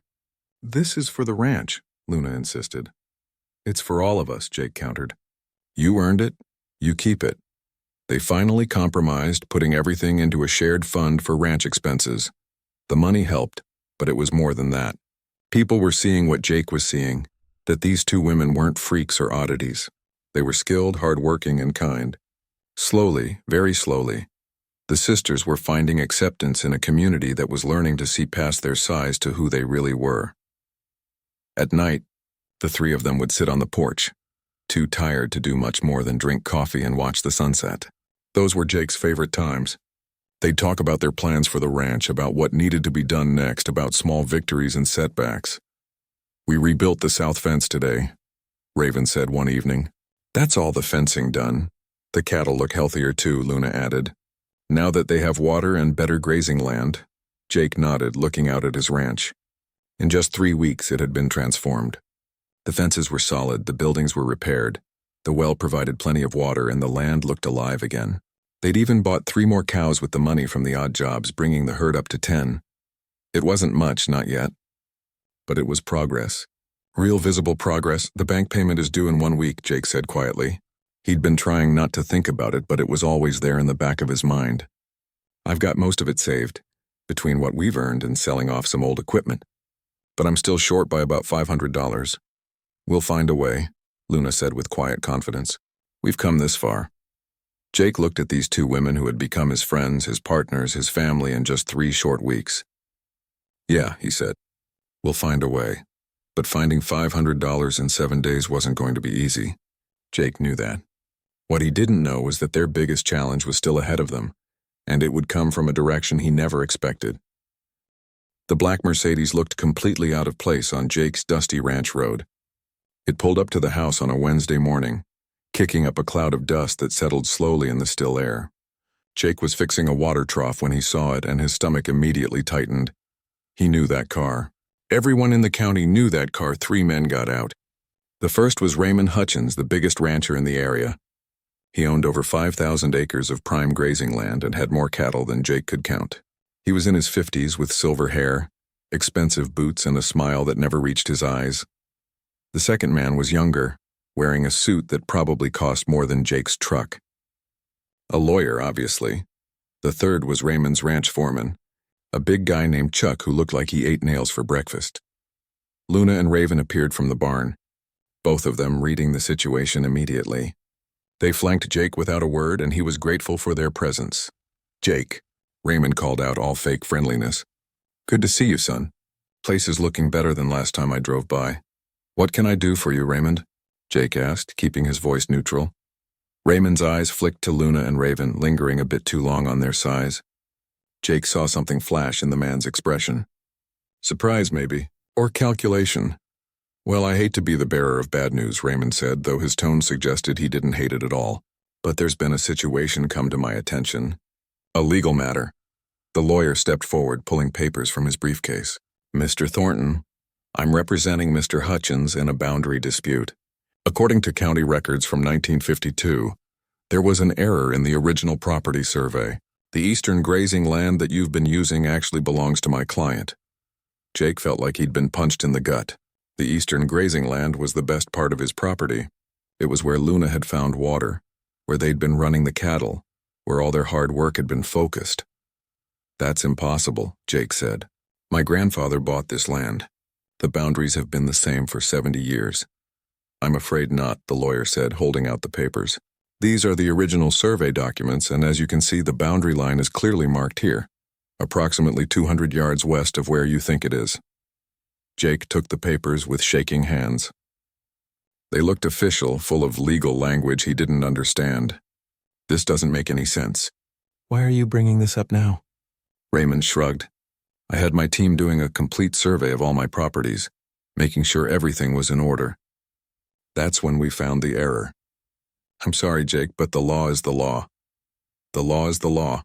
"This is for the ranch," Luna insisted. "It's for all of us," Jake countered. "You earned it, you keep it." They finally compromised, putting everything into a shared fund for ranch expenses. The money helped, but it was more than that. People were seeing what Jake was seeing, that these 2 women weren't freaks or oddities. They were skilled, hard-working, and kind. Slowly, very slowly, the sisters were finding acceptance in a community that was learning to see past their size to who they really were. At night, the 3 of them would sit on the porch, too tired to do much more than drink coffee and watch the sunset. Those were Jake's favorite times. They'd talk about their plans for the ranch, about what needed to be done next, about small victories and setbacks. "We rebuilt the south fence today," Raven said one evening. "That's all the fencing done. The cattle look healthier too," Luna added. "Now that they have water and better grazing land," Jake nodded, looking out at his ranch. In just 3 weeks, it had been transformed. The fences were solid, the buildings were repaired, the well provided plenty of water, and the land looked alive again. They'd even bought 3 more cows with the money from the odd jobs, bringing the herd up to 10. It wasn't much, not yet. But it was progress. Real visible progress. "The bank payment is due in 1 week," Jake said quietly. He'd been trying not to think about it, but it was always there in the back of his mind. "I've got most of it saved, between what we've earned and selling off some old equipment. But I'm still short by about $500. "We'll find a way," Luna said with quiet confidence. "We've come this far." Jake looked at these 2 women who had become his friends, his partners, his family in just 3 short weeks. "Yeah," he said, "we'll find a way." But finding $500 in 7 days wasn't going to be easy. Jake knew that. What he didn't know was that their biggest challenge was still ahead of them, and it would come from a direction he never expected. The black Mercedes looked completely out of place on Jake's dusty ranch road. It pulled up to the house on a Wednesday morning, kicking up a cloud of dust that settled slowly in the still air. Jake was fixing a water trough when he saw it, and his stomach immediately tightened. He knew that car. Everyone in the county knew that car. 3 men got out. The first was Raymond Hutchins, the biggest rancher in the area. He owned over 5,000 acres of prime grazing land and had more cattle than Jake could count. He was in his 50s with silver hair, expensive boots, and a smile that never reached his eyes. The second man was younger, wearing a suit that probably cost more than Jake's truck. A lawyer, obviously. The third was Raymond's ranch foreman, a big guy named Chuck who looked like he ate nails for breakfast. Luna and Raven appeared from the barn, both of them reading the situation immediately. They flanked Jake without a word, and he was grateful for their presence. "Jake," Raymond called out, all fake friendliness. "Good to see you, son. Place is looking better than last time I drove by." "What can I do for you, Raymond?" Jake asked, keeping his voice neutral. Raymond's eyes flicked to Luna and Raven, lingering a bit too long on their size. Jake saw something flash in the man's expression. Surprise, maybe, or calculation. "Well, I hate to be the bearer of bad news," Raymond said, though his tone suggested he didn't hate it at all. "But there's been a situation come to my attention. A legal matter." The lawyer stepped forward, pulling papers from his briefcase. "Mr. Thornton, I'm representing Mr. Hutchins in a boundary dispute. According to county records from 1952, there was an error in the original property survey. The eastern grazing land that you've been using actually belongs to my client." Jake felt like he'd been punched in the gut. The eastern grazing land was the best part of his property. It was where Luna had found water, where they'd been running the cattle, where all their hard work had been focused. "That's impossible," Jake said. "My grandfather bought this land. The boundaries have been the same for 70 years. "I'm afraid not," the lawyer said, holding out the papers. "These are the original survey documents, and as you can see, the boundary line is clearly marked here, approximately 200 yards west of where you think it is." Jake took the papers with shaking hands. They looked official, full of legal language he didn't understand. "This doesn't make any sense." "Why are you bringing this up now?" Raymond shrugged. "I had my team doing a complete survey of all my properties, making sure everything was in order. That's when we found the error." "I'm sorry, Jake, but the law is the law." "The law is the law,"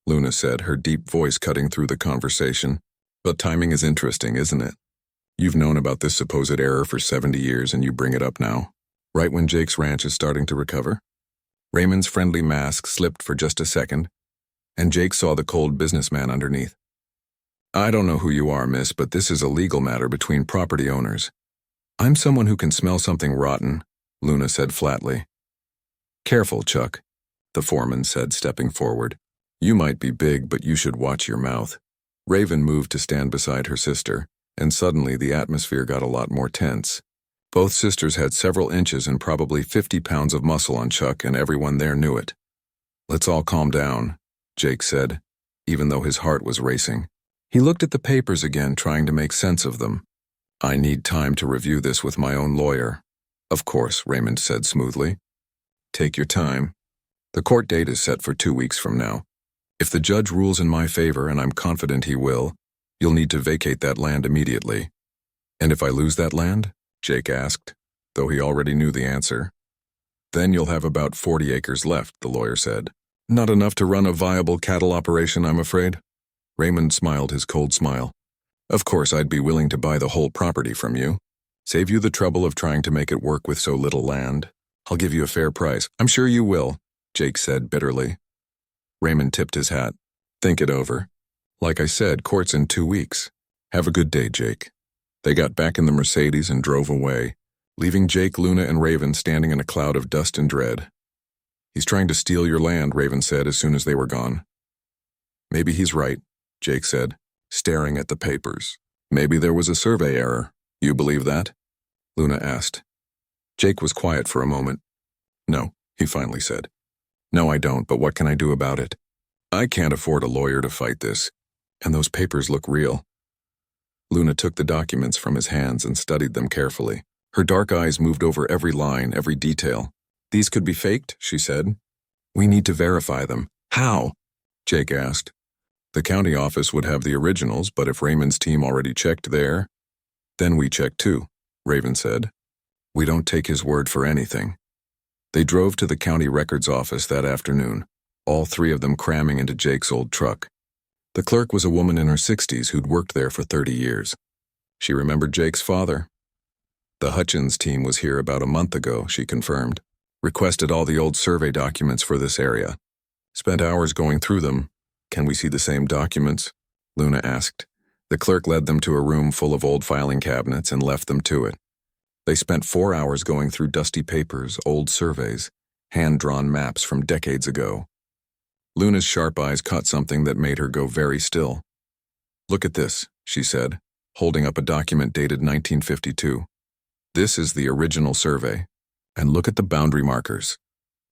Luna said, her deep voice cutting through the conversation. "But timing is interesting, isn't it? You've known about this supposed error for 70 years and you bring it up now, right when Jake's ranch is starting to recover?" Raymond's friendly mask slipped for just a second, and Jake saw the cold businessman underneath. "I don't know who you are, miss, but this is a legal matter between property owners." "I'm someone who can smell something rotten," Luna said flatly. "Careful, Chuck," the foreman said, stepping forward. "You might be big, but you should watch your mouth." Raven moved to stand beside her sister, and suddenly the atmosphere got a lot more tense. Both sisters had several inches and probably 50 pounds of muscle on Chuck, and everyone there knew it. "Let's all calm down," Jake said, even though his heart was racing. He looked at the papers again, trying to make sense of them. "I need time to review this with my own lawyer." "Of course," Raymond said smoothly. "Take your time. The court date is set for 2 weeks from now. If the judge rules in my favor, and I'm confident he will, you'll need to vacate that land immediately." "And if I lose that land?" Jake asked, though he already knew the answer. "Then you'll have about 40 acres left," the lawyer said. "Not enough to run a viable cattle operation, I'm afraid." Raymond smiled his cold smile. "Of course, I'd be willing to buy the whole property from you. Save you the trouble of trying to make it work with so little land. I'll give you a fair price." "I'm sure you will," Jake said bitterly. Raymond tipped his hat. "Think it over. Like I said, court's in 2 weeks. Have a good day, Jake." They got back in the Mercedes and drove away, leaving Jake, Luna, and Raven standing in a cloud of dust and dread. "He's trying to steal your land," Raven said as soon as they were gone. "Maybe he's right," Jake said, staring at the papers. "Maybe there was a survey error. You believe that?" Luna asked. Jake was quiet for a moment. "No," he finally said. "No, I don't, but what can I do about it? I can't afford a lawyer to fight this, and those papers look real." Luna took the documents from his hands and studied them carefully. Her dark eyes moved over every line, every detail. "These could be faked," she said. "We need to verify them." "How?" Jake asked. "The county office would have the originals, but if Raymond's team already checked there, then we check too," Raven said. We don't take his word for anything. They drove to the county records office that afternoon, all three of them cramming into Jake's old truck. The clerk was a woman in her 60s who'd worked there for 30 years. She remembered Jake's father. The Hutchins team was here about a month ago, she confirmed. Requested all the old survey documents for this area. Spent hours going through them. Can we see the same documents? Luna asked. The clerk led them to a room full of old filing cabinets and left them to it. They spent 4 hours going through dusty papers, old surveys, hand-drawn maps from decades ago. Luna's sharp eyes caught something that made her go very still. Look at this, she said, holding up a document dated 1952. This is the original survey. And look at the boundary markers.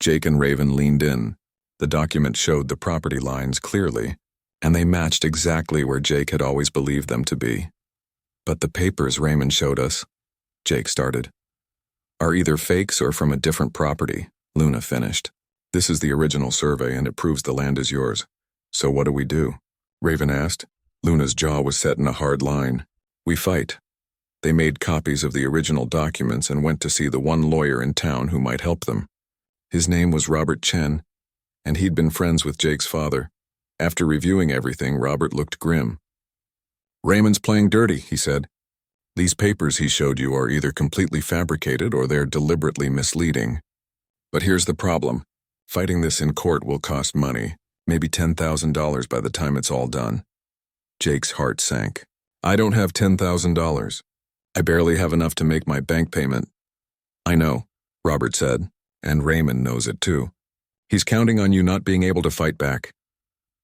Jake and Raven leaned in. The document showed the property lines clearly, and they matched exactly where Jake had always believed them to be. But the papers Raymond showed us, Jake started, are either fakes or from a different property, Luna finished. This is the original survey and it proves the land is yours. So what do we do? Raven asked. Luna's jaw was set in a hard line. We fight. They made copies of the original documents and went to see the one lawyer in town who might help them. His name was Robert Chen, and he'd been friends with Jake's father. After reviewing everything, Robert looked grim. Raymond's playing dirty, he said. These papers he showed you are either completely fabricated or they're deliberately misleading. But here's the problem. Fighting this in court will cost money, maybe $10,000 by the time it's all done. Jake's heart sank. I don't have $10,000. I barely have enough to make my bank payment. I know, Robert said, and Raymond knows it too. He's counting on you not being able to fight back.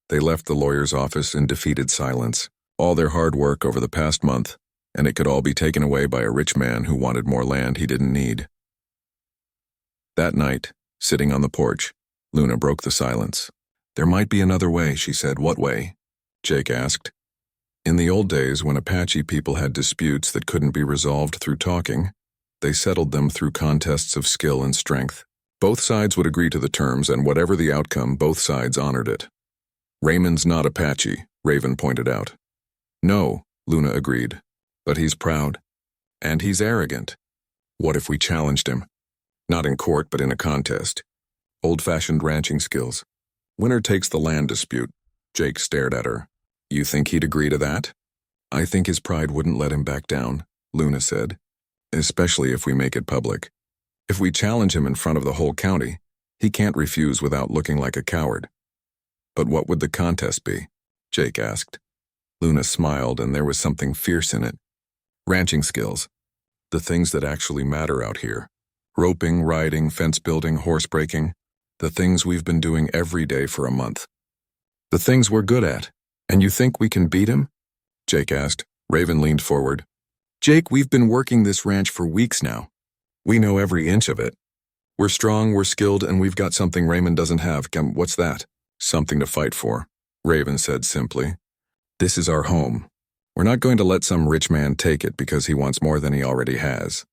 They left the lawyer's office in defeated silence, all their hard work over the past month, and it could all be taken away by a rich man who wanted more land he didn't need. That night, sitting on the porch, Luna broke the silence. There might be another way, she said. What way? Jake asked. In the old days, when Apache people had disputes that couldn't be resolved through talking, they settled them through contests of skill and strength. Both sides would agree to the terms, and whatever the outcome, both sides honored it. Raymond's not Apache, Raven pointed out. No, Luna agreed, but he's proud. And he's arrogant. What if we challenged him? Not in court, but in a contest. Old-fashioned ranching skills. Winner takes the land dispute. Jake stared at her. You think he'd agree to that? I think his pride wouldn't let him back down, Luna said. Especially if we make it public. If we challenge him in front of the whole county, he can't refuse without looking like a coward. But what would the contest be? Jake asked. Luna smiled, and there was something fierce in it. Ranching skills. The things that actually matter out here. Roping, riding, fence building, horse breaking. The things we've been doing every day for a month. The things we're good at. And you think we can beat him? Jake asked. Raven leaned forward. Jake, we've been working this ranch for weeks now. We know every inch of it. We're strong, we're skilled, and we've got something Raymond doesn't have. What's that? Something to fight for, Raven said simply. This is our home. We're not going to let some rich man take it because he wants more than he already has.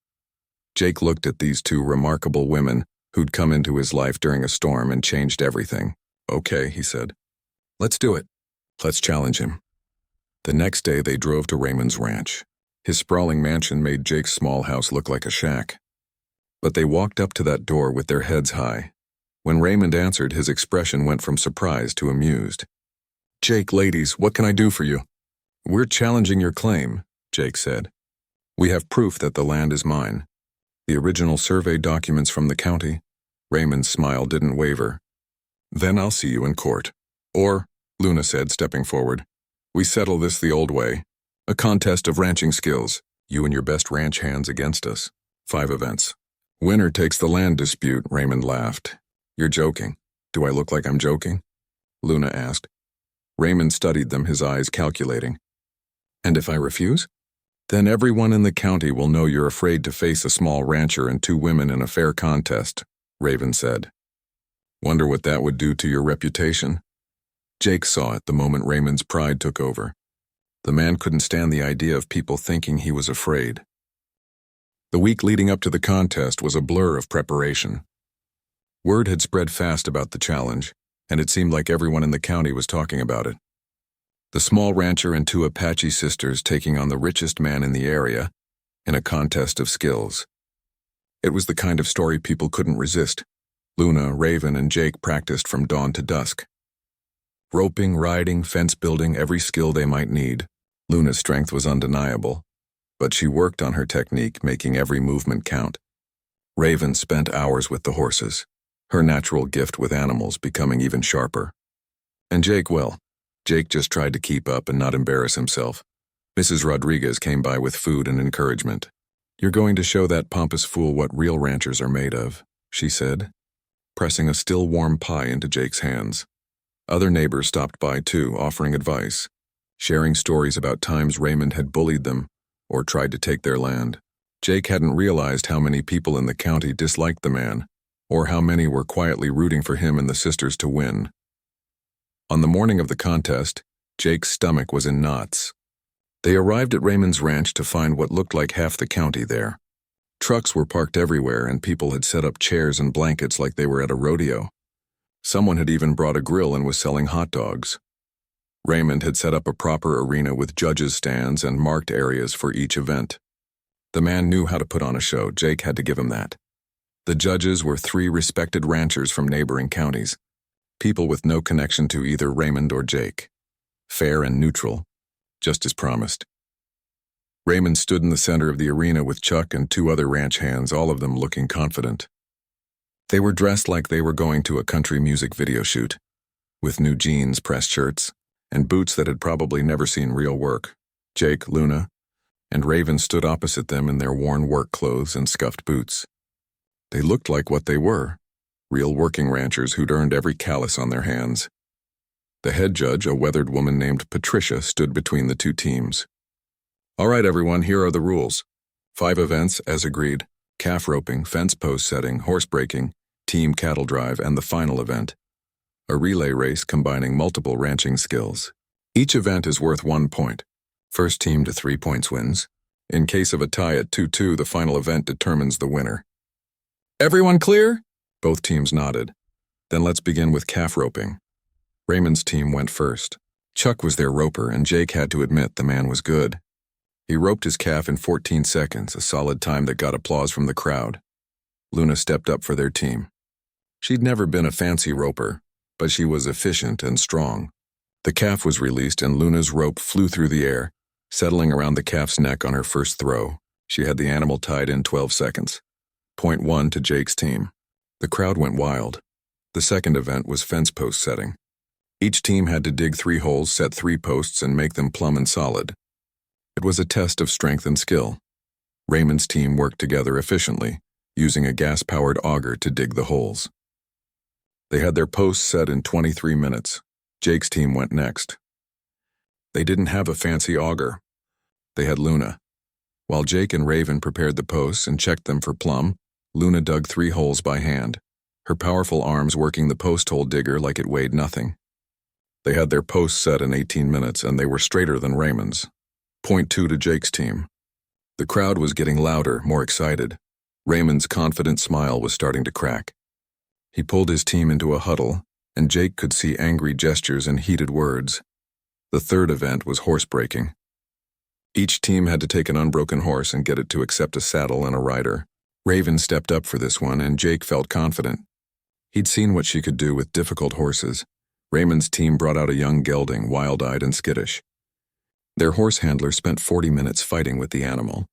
Jake looked at these two remarkable women who'd come into his life during a storm and changed everything. Okay, he said. Let's do it. Let's challenge him. The next day they drove to Raymond's ranch. His sprawling mansion made Jake's small house look like a shack. But they walked up to that door with their heads high. When Raymond answered, his expression went from surprised to amused. Jake, ladies, what can I do for you? We're challenging your claim, Jake said. We have proof that the land is mine. The original survey documents from the county. Raymond's smile didn't waver. Then I'll see you in court. Or, Luna said, stepping forward, we settle this the old way. A contest of ranching skills. You and your best ranch hands against us. 5 events. Winner takes the land dispute, Raymond laughed. You're joking. Do I look like I'm joking? Luna asked. Raymond studied them, his eyes calculating. And if I refuse? Then everyone in the county will know you're afraid to face a small rancher and 2 women in a fair contest, Raven said. Wonder what that would do to your reputation? Jake saw it the moment Raymond's pride took over. The man couldn't stand the idea of people thinking he was afraid. The week leading up to the contest was a blur of preparation. Word had spread fast about the challenge, and it seemed like everyone in the county was talking about it. The small rancher and 2 Apache sisters taking on the richest man in the area in a contest of skills. It was the kind of story people couldn't resist. Luna, Raven, and Jake practiced from dawn to dusk. Roping, riding, fence building, every skill they might need. Luna's strength was undeniable, but she worked on her technique, making every movement count. Raven spent hours with the horses, her natural gift with animals becoming even sharper. And Jake, well, Jake just tried to keep up and not embarrass himself. Mrs. Rodriguez came by with food and encouragement. "You're going to show that pompous fool what real ranchers are made of," she said, pressing a still warm pie into Jake's hands. Other neighbors stopped by too, offering advice, sharing stories about times Raymond had bullied them or tried to take their land. Jake hadn't realized how many people in the county disliked the man, or how many were quietly rooting for him and the sisters to win. On the morning of the contest, Jake's stomach was in knots. They arrived at Raymond's ranch to find what looked like half the county there. Trucks were parked everywhere and people had set up chairs and blankets like they were at a rodeo. Someone had even brought a grill and was selling hot dogs. Raymond had set up a proper arena with judges' stands and marked areas for each event. The man knew how to put on a show. Jake had to give him that. The judges were 3 respected ranchers from neighboring counties, people with no connection to either Raymond or Jake. Fair and neutral, just as promised. Raymond stood in the center of the arena with Chuck and 2 other ranch hands, all of them looking confident. They were dressed like they were going to a country music video shoot, with new jeans, pressed shirts, and boots that had probably never seen real work. Jake, Luna, and Raven stood opposite them in their worn work clothes and scuffed boots. They looked like what they were, real working ranchers who'd earned every callus on their hands. The head judge, a weathered woman named Patricia, stood between the 2 teams. "All right, everyone, here are the rules. 5 events, as agreed: calf roping, fence post setting, horse breaking, team cattle drive, and the final event, a relay race combining multiple ranching skills. Each event is worth 1 point. First team to 3 points wins. In case of a tie at 2-2, the final event determines the winner." "Everyone clear?" Both teams nodded. "Then let's begin with calf roping." Raymond's team went first. Chuck was their roper, and Jake had to admit the man was good. He roped his calf in 14 seconds, a solid time that got applause from the crowd. Luna stepped up for their team. She'd never been a fancy roper, but she was efficient and strong. The calf was released and Luna's rope flew through the air, settling around the calf's neck on her first throw. She had the animal tied in 12 seconds. Point 1 to Jake's team. The crowd went wild. The second event was fence post setting. Each team had to dig 3 holes, set 3 posts, and make them plumb and solid. It was a test of strength and skill. Raymond's team worked together efficiently, using a gas-powered auger to dig the holes. They had their posts set in 23 minutes. Jake's team went next. They didn't have a fancy auger. They had Luna. While Jake and Raven prepared the posts and checked them for plumb, Luna dug 3 holes by hand, her powerful arms working the post hole digger like it weighed nothing. They had their posts set in 18 minutes, and they were straighter than Raymond's. Point 2 to Jake's team. The crowd was getting louder, more excited. Raymond's confident smile was starting to crack. He pulled his team into a huddle, and Jake could see angry gestures and heated words. The third event was horse breaking. Each team had to take an unbroken horse and get it to accept a saddle and a rider. Raven stepped up for this one, and Jake felt confident. He'd seen what she could do with difficult horses. Raymond's team brought out a young gelding, wild-eyed and skittish. Their horse handler spent 40 minutes fighting with the animal,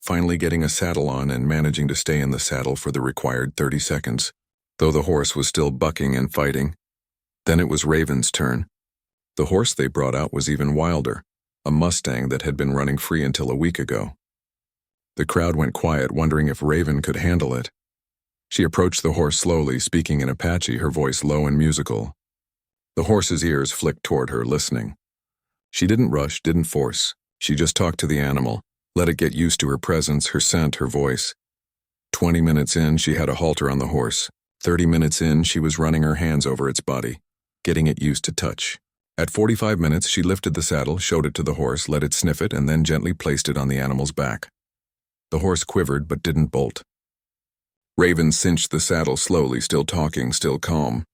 finally getting a saddle on and managing to stay in the saddle for the required 30 seconds, though the horse was still bucking and fighting. Then it was Raven's turn. The horse they brought out was even wilder, a Mustang that had been running free until a week ago. The crowd went quiet, wondering if Raven could handle it. She approached the horse slowly, speaking in Apache, her voice low and musical. The horse's ears flicked toward her, listening. She didn't rush, didn't force. She just talked to the animal, let it get used to her presence, her scent, her voice. 20 minutes in, she had a halter on the horse. 30 minutes in, she was running her hands over its body, getting it used to touch. At 45 minutes, she lifted the saddle, showed it to the horse, let it sniff it, and then gently placed it on the animal's back. The horse quivered but didn't bolt. Raven cinched the saddle slowly, still talking, still calm.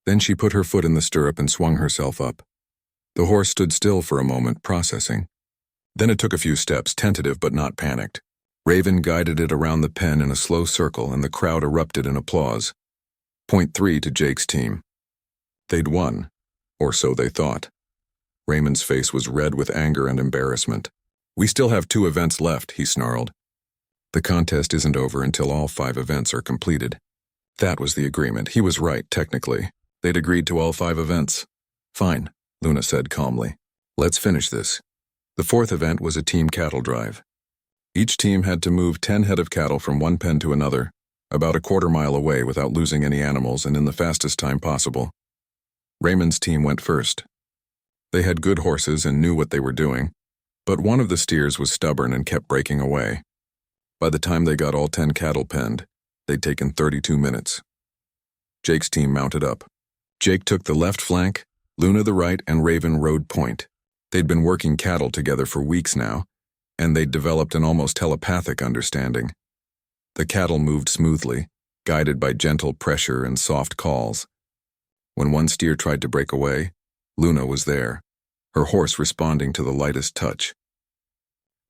Then she put her foot in the stirrup and swung herself up. The horse stood still for a moment, processing. Then it took a few steps, tentative but not panicked. Raven guided it around the pen in a slow circle and the crowd erupted in applause. Point 3 to Jake's team. They'd won, or so they thought. Raymond's face was red with anger and embarrassment. "We still have 2 events left," he snarled. "The contest isn't over until all 5 events are completed." That was the agreement. He was right, technically. They'd agreed to all 5 events. "Fine," Luna said calmly. "Let's finish this." The 4th event was a team cattle drive. Each team had to move 10 head of cattle from one pen to another, about a quarter-mile away without losing any animals and in the fastest time possible. Raymond's team went first. They had good horses and knew what they were doing, but one of the steers was stubborn and kept breaking away. By the time they got all 10 cattle penned, they'd taken 32 minutes. Jake's team mounted up. Jake took the left flank, Luna the right, and Raven rode point. They'd been working cattle together for weeks now, and they'd developed an almost telepathic understanding. The cattle moved smoothly, guided by gentle pressure and soft calls. When one steer tried to break away, Luna was there, her horse responding to the lightest touch.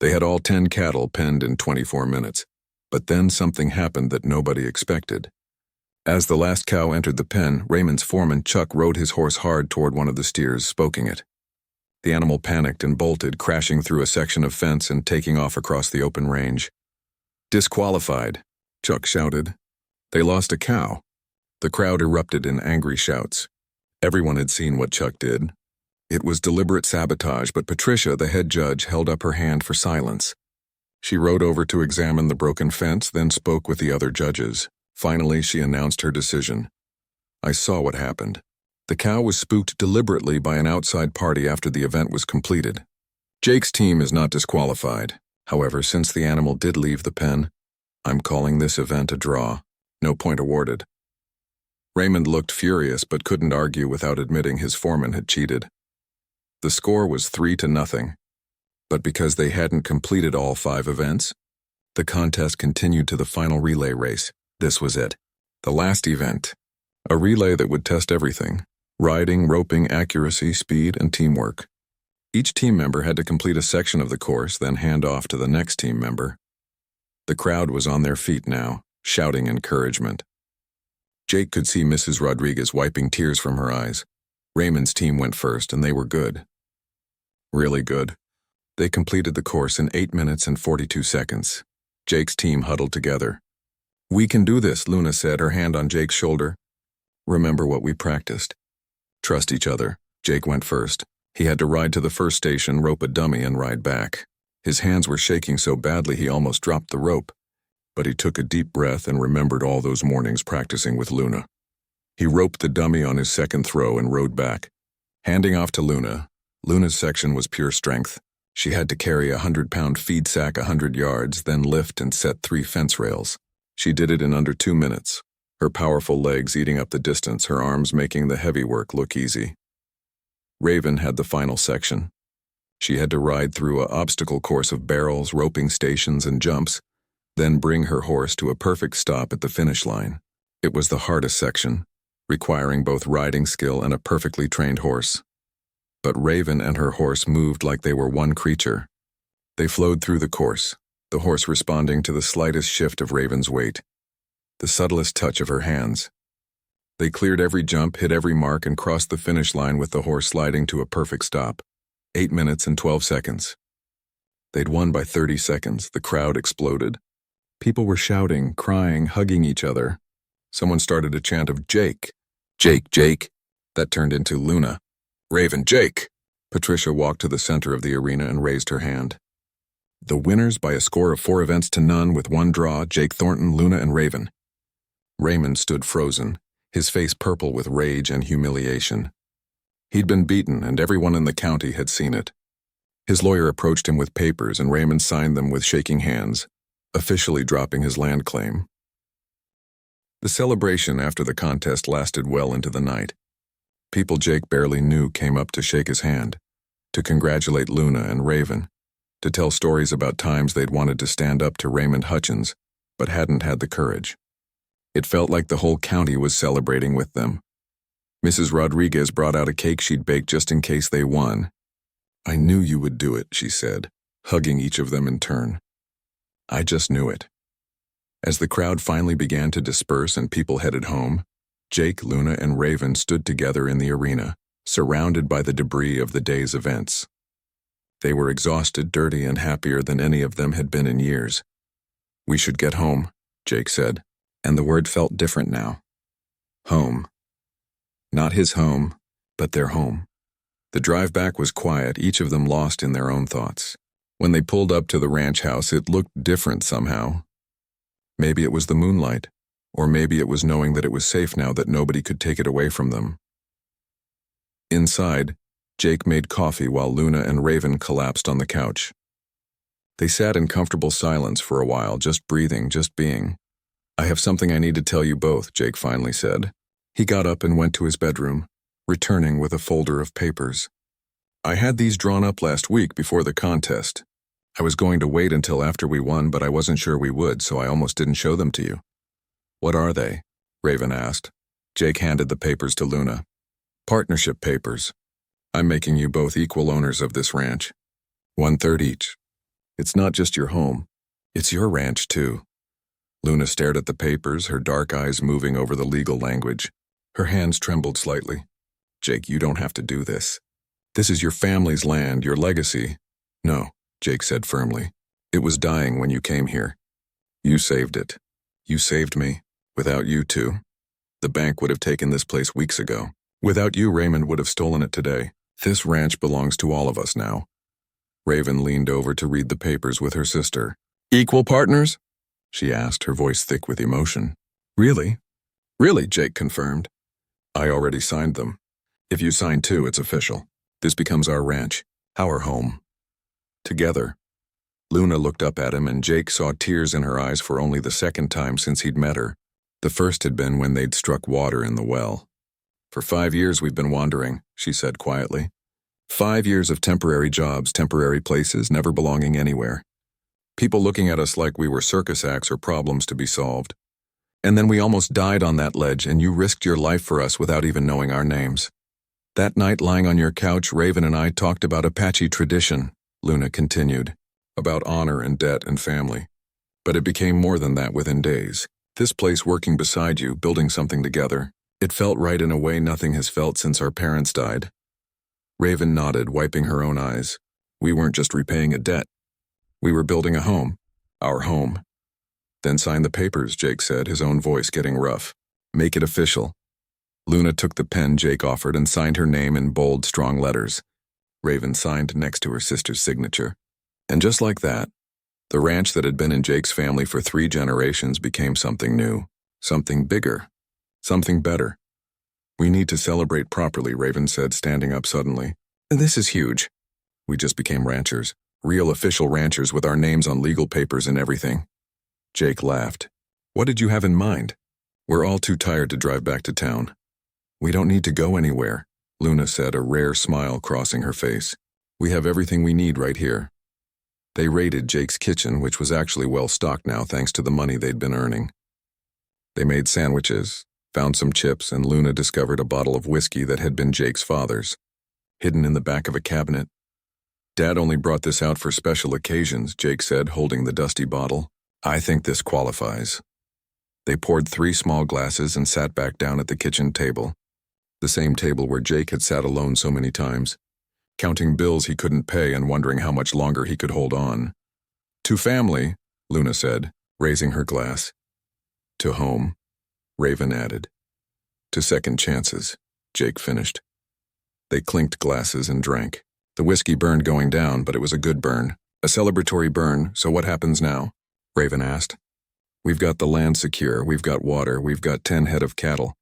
They had all 10 cattle penned in 24 minutes, but then something happened that nobody expected. As the last cow entered the pen, Raymond's foreman Chuck rode his horse hard toward one of the steers, spoking it. The animal panicked and bolted, crashing through a section of fence and taking off across the open range. "Disqualified," Chuck shouted. They lost a cow. The crowd erupted in angry shouts. Everyone had seen what Chuck did. It was deliberate sabotage, but Patricia, the head judge, held up her hand for silence. She rode over to examine the broken fence, then spoke with the other judges. Finally, she announced her decision. "I saw what happened. The cow was spooked deliberately by an outside party after the event was completed. Jake's team is not disqualified. However, since the animal did leave the pen, I'm calling this event a draw. No point awarded." Raymond looked furious but couldn't argue without admitting his foreman had cheated. The score was 3-0, but because they hadn't completed all 5 events, the contest continued to the final relay race. This was it. The last event. A relay that would test everything: riding, roping, accuracy, speed, and teamwork. Each team member had to complete a section of the course, then hand off to the next team member. The crowd was on their feet now, shouting encouragement. Jake could see Mrs. Rodriguez wiping tears from her eyes. Raymond's team went first, and they were good. Really good. They completed the course in 8 minutes and 42 seconds. Jake's team huddled together. "We can do this," Luna said, her hand on Jake's shoulder. "Remember what we practiced. Trust each other." Jake went first. He had to ride to the first station, rope a dummy, and ride back. His hands were shaking so badly he almost dropped the rope. But he took a deep breath and remembered all those mornings practicing with Luna. He roped the dummy on his second throw and rode back. Handing off to Luna, Luna's section was pure strength. She had to carry a 100-pound feed sack 100 yards, then lift and set 3 fence rails. She did it in under 2 minutes, her powerful legs eating up the distance, her arms making the heavy work look easy. Raven had the final section. She had to ride through an obstacle course of barrels, roping stations, and jumps, then bring her horse to a perfect stop at the finish line. It was the hardest section, requiring both riding skill and a perfectly trained horse. But Raven and her horse moved like they were one creature. They flowed through the course, the horse responding to the slightest shift of Raven's weight, the subtlest touch of her hands. They cleared every jump, hit every mark, and crossed the finish line with the horse sliding to a perfect stop. 8 minutes and 12 seconds. They'd won by 30 seconds. The crowd exploded. People were shouting, crying, hugging each other. Someone started a chant of "Jake! Jake, Jake!" That turned into "Luna! Raven, Jake!" Patricia walked to the center of the arena and raised her hand. The winners by a score of 4-0 with 1 draw, Jake Thornton, Luna, and Raven. Raymond stood frozen, his face purple with rage and humiliation. He'd been beaten, and everyone in the county had seen it. His lawyer approached him with papers, and Raymond signed them with shaking hands, officially dropping his land claim. The celebration after the contest lasted well into the night. People Jake barely knew came up to shake his hand, to congratulate Luna and Raven, to tell stories about times they'd wanted to stand up to Raymond Hutchins, but hadn't had the courage. It felt like the whole county was celebrating with them. Mrs. Rodriguez brought out a cake she'd baked just in case they won. "I knew you would do it," she said, hugging each of them in turn. I just knew it. As the crowd finally began to disperse and people headed home, Jake, Luna, and Raven stood together in the arena, surrounded by the debris of the day's events. They were exhausted, dirty, and happier than any of them had been in years. "We should get home," Jake said, and the word felt different now. Home. Not his home, but their home. The drive back was quiet, each of them lost in their own thoughts. When they pulled up to the ranch house, it looked different somehow. Maybe it was the moonlight, or maybe it was knowing that it was safe now, that nobody could take it away from them. Inside, Jake made coffee while Luna and Raven collapsed on the couch. They sat in comfortable silence for a while, just breathing, just being. "I have something I need to tell you both," Jake finally said. He got up and went to his bedroom, returning with a folder of papers. "I had these drawn up last week before the contest. I was going to wait until after we won, but I wasn't sure we would, so I almost didn't show them to you." "What are they?" Raven asked. Jake handed the papers to Luna. "Partnership papers. I'm making you both equal owners of this ranch. 1/3 each. It's not just your home. It's your ranch, too." Luna stared at the papers, her dark eyes moving over the legal language. Her hands trembled slightly. "Jake, you don't have to do this. This is your family's land, your legacy." "No," Jake said firmly. "It was dying when you came here. You saved it. You saved me. Without you, too. The bank would have taken this place weeks ago. Without you, Raymond would have stolen it today. This ranch belongs to all of us now." Raven leaned over to read the papers with her sister. "Equal partners?" she asked, her voice thick with emotion. "Really?" "Really," Jake confirmed. "I already signed them. If you sign too, it's official. This becomes our ranch, our home." Together. Luna looked up at him, and Jake saw tears in her eyes for only the second time since he'd met her. The first had been when they'd struck water in the well. "For 5 years we've been wandering," she said quietly. 5 years of temporary jobs, temporary places, never belonging anywhere. People looking at us like we were circus acts or problems to be solved. And then we almost died on that ledge, and you risked your life for us without even knowing our names. That night, lying on your couch, Raven and I talked about Apache tradition," Luna continued, "about honor and debt and family. But it became more than that within days. This place working beside you, building something together. It felt right in a way nothing has felt since our parents died." Raven nodded, wiping her own eyes. "We weren't just repaying a debt. We were building a home. Our home." "Then sign the papers," Jake said, his own voice getting rough. "Make it official." Luna took the pen Jake offered and signed her name in bold, strong letters. Raven signed next to her sister's signature. And just like that, the ranch that had been in Jake's family for 3 generations became something new, something bigger, something better. "We need to celebrate properly," Raven said, standing up suddenly. "This is huge. We just became ranchers, real official ranchers with our names on legal papers and everything." Jake laughed. "What did you have in mind?" "We're all too tired to drive back to town." "We don't need to go anywhere," Luna said, a rare smile crossing her face. "We have everything we need right here." They raided Jake's kitchen, which was actually well stocked now thanks to the money they'd been earning. They made sandwiches, found some chips, and Luna discovered a bottle of whiskey that had been Jake's father's, hidden in the back of a cabinet. "Dad only brought this out for special occasions," Jake said, holding the dusty bottle. "I think this qualifies." They poured 3 small glasses and sat back down at the kitchen table, the same table where Jake had sat alone so many times, counting bills he couldn't pay and wondering how much longer he could hold on. "To family," Luna said, raising her glass. "To home," Raven added. "To second chances," Jake finished. They clinked glasses and drank. The whiskey burned going down, but it was a good burn. "A celebratory burn, so what happens now?" Raven asked. "We've got the land secure, we've got water, we've got 10 head of cattle.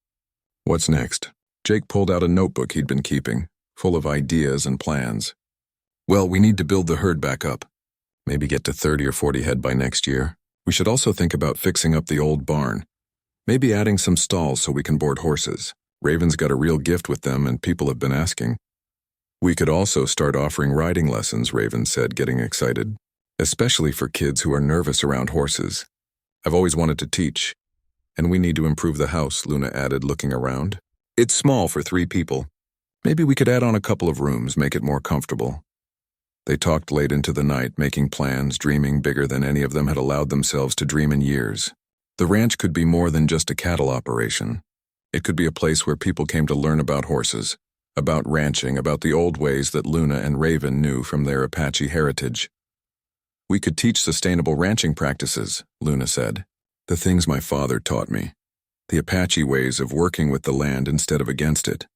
What's next?" Jake pulled out a notebook he'd been keeping, full of ideas and plans. "Well, we need to build the herd back up. Maybe get to 30 or 40 head by next year. We should also think about fixing up the old barn. Maybe adding some stalls so we can board horses. Raven's got a real gift with them and people have been asking." "We could also start offering riding lessons," Raven said, getting excited. "Especially for kids who are nervous around horses. I've always wanted to teach. And we need to improve the house," Luna added, looking around. "It's small for 3 people. Maybe we could add on a couple of rooms, make it more comfortable." They talked late into the night, making plans, dreaming bigger than any of them had allowed themselves to dream in years. The ranch could be more than just a cattle operation. It could be a place where people came to learn about horses, about ranching, about the old ways that Luna and Raven knew from their Apache heritage. "We could teach sustainable ranching practices," Luna said. "The things my father taught me. The Apache ways of working with the land instead of against it.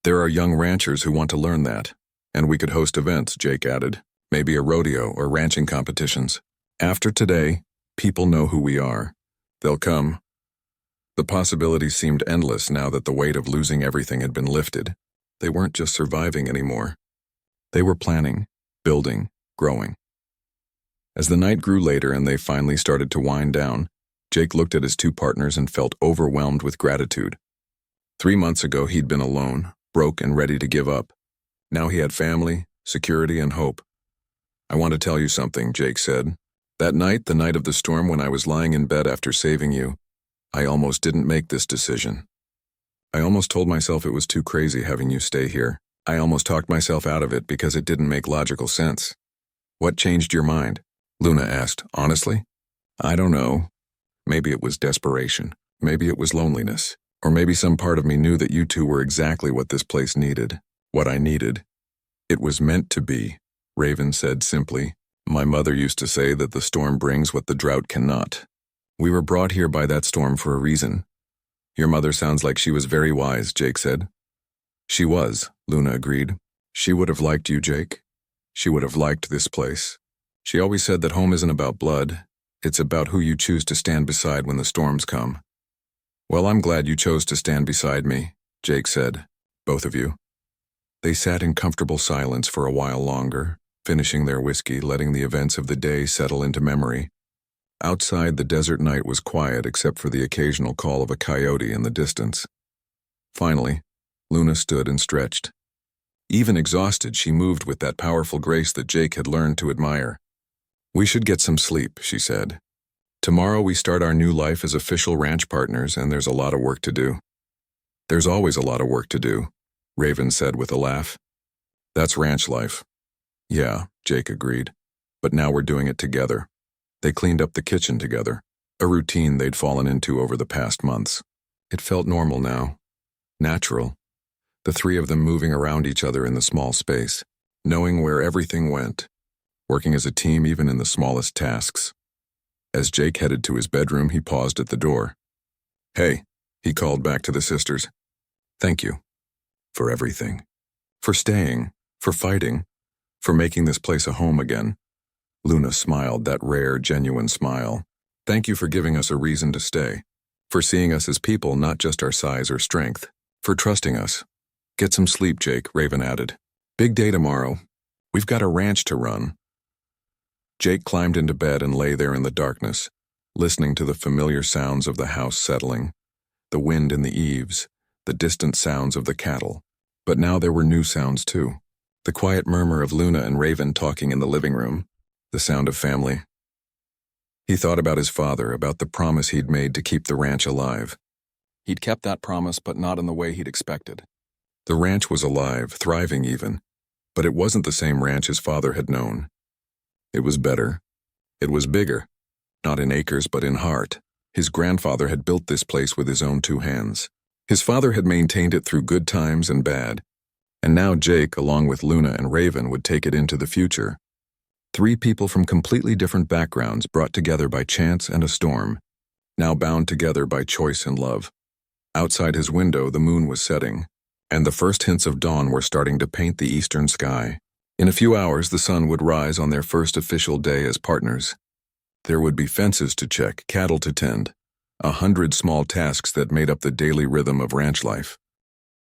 There are young ranchers who want to learn that. And we could host events," Jake added. "Maybe a rodeo or ranching competitions. After today, people know who we are. They'll come." The possibilities seemed endless now that the weight of losing everything had been lifted. They weren't just surviving anymore. They were planning, building, growing. As the night grew later and they finally started to wind down, Jake looked at his two partners and felt overwhelmed with gratitude. 3 months ago he'd been alone, broke and ready to give up. Now he had family, security, and hope. "I want to tell you something," Jake said. "That night, the night of the storm when I was lying in bed after saving you, I almost didn't make this decision. I almost told myself it was too crazy having you stay here. I almost talked myself out of it because it didn't make logical sense." "What changed your mind?" Luna asked, honestly. "I don't know. Maybe it was desperation. Maybe it was loneliness. Or maybe some part of me knew that you two were exactly what this place needed. What I needed. It was meant to be," Raven said simply. "My mother used to say that the storm brings what the drought cannot. We were brought here by that storm for a reason." "Your mother sounds like she was very wise," Jake said. "She was," Luna agreed. "She would have liked you, Jake. She would have liked this place. She always said that home isn't about blood. It's about who you choose to stand beside when the storms come." "Well, I'm glad you chose to stand beside me," Jake said. "Both of you." They sat in comfortable silence for a while longer, finishing their whiskey, letting the events of the day settle into memory. Outside, the desert night was quiet except for the occasional call of a coyote in the distance. Finally, Luna stood and stretched. Even exhausted, she moved with that powerful grace that Jake had learned to admire. "We should get some sleep," she said. "Tomorrow we start our new life as official ranch partners, and there's a lot of work to do." "There's always a lot of work to do," Raven said with a laugh. "That's ranch life." "Yeah," Jake agreed. "But now we're doing it together." They cleaned up the kitchen together, a routine they'd fallen into over the past months. It felt normal now. Natural. The three of them moving around each other in the small space, knowing where everything went, working as a team even in the smallest tasks. As Jake headed to his bedroom, he paused at the door. "Hey," he called back to the sisters. "Thank you. For everything. For staying. For fighting. For making this place a home again." Luna smiled, that rare, genuine smile. "Thank you for giving us a reason to stay. For seeing us as people, not just our size or strength. For trusting us." "Get some sleep, Jake," Raven added. "Big day tomorrow. We've got a ranch to run." Jake climbed into bed and lay there in the darkness, listening to the familiar sounds of the house settling, the wind in the eaves, the distant sounds of the cattle. But now there were new sounds too. The quiet murmur of Luna and Raven talking in the living room, the sound of family. He thought about his father, about the promise he'd made to keep the ranch alive. He'd kept that promise, but not in the way he'd expected. The ranch was alive, thriving even, but it wasn't the same ranch his father had known. It was better. It was bigger, not in acres but in heart. His grandfather had built this place with his own 2 hands. His father had maintained it through good times and bad, and now Jake, along with Luna and Raven, would take it into the future. 3 people from completely different backgrounds brought together by chance and a storm, now bound together by choice and love. Outside his window, the moon was setting, and the first hints of dawn were starting to paint the eastern sky. In a few hours, the sun would rise on their first official day as partners. There would be fences to check, cattle to tend, 100 small tasks that made up the daily rhythm of ranch life.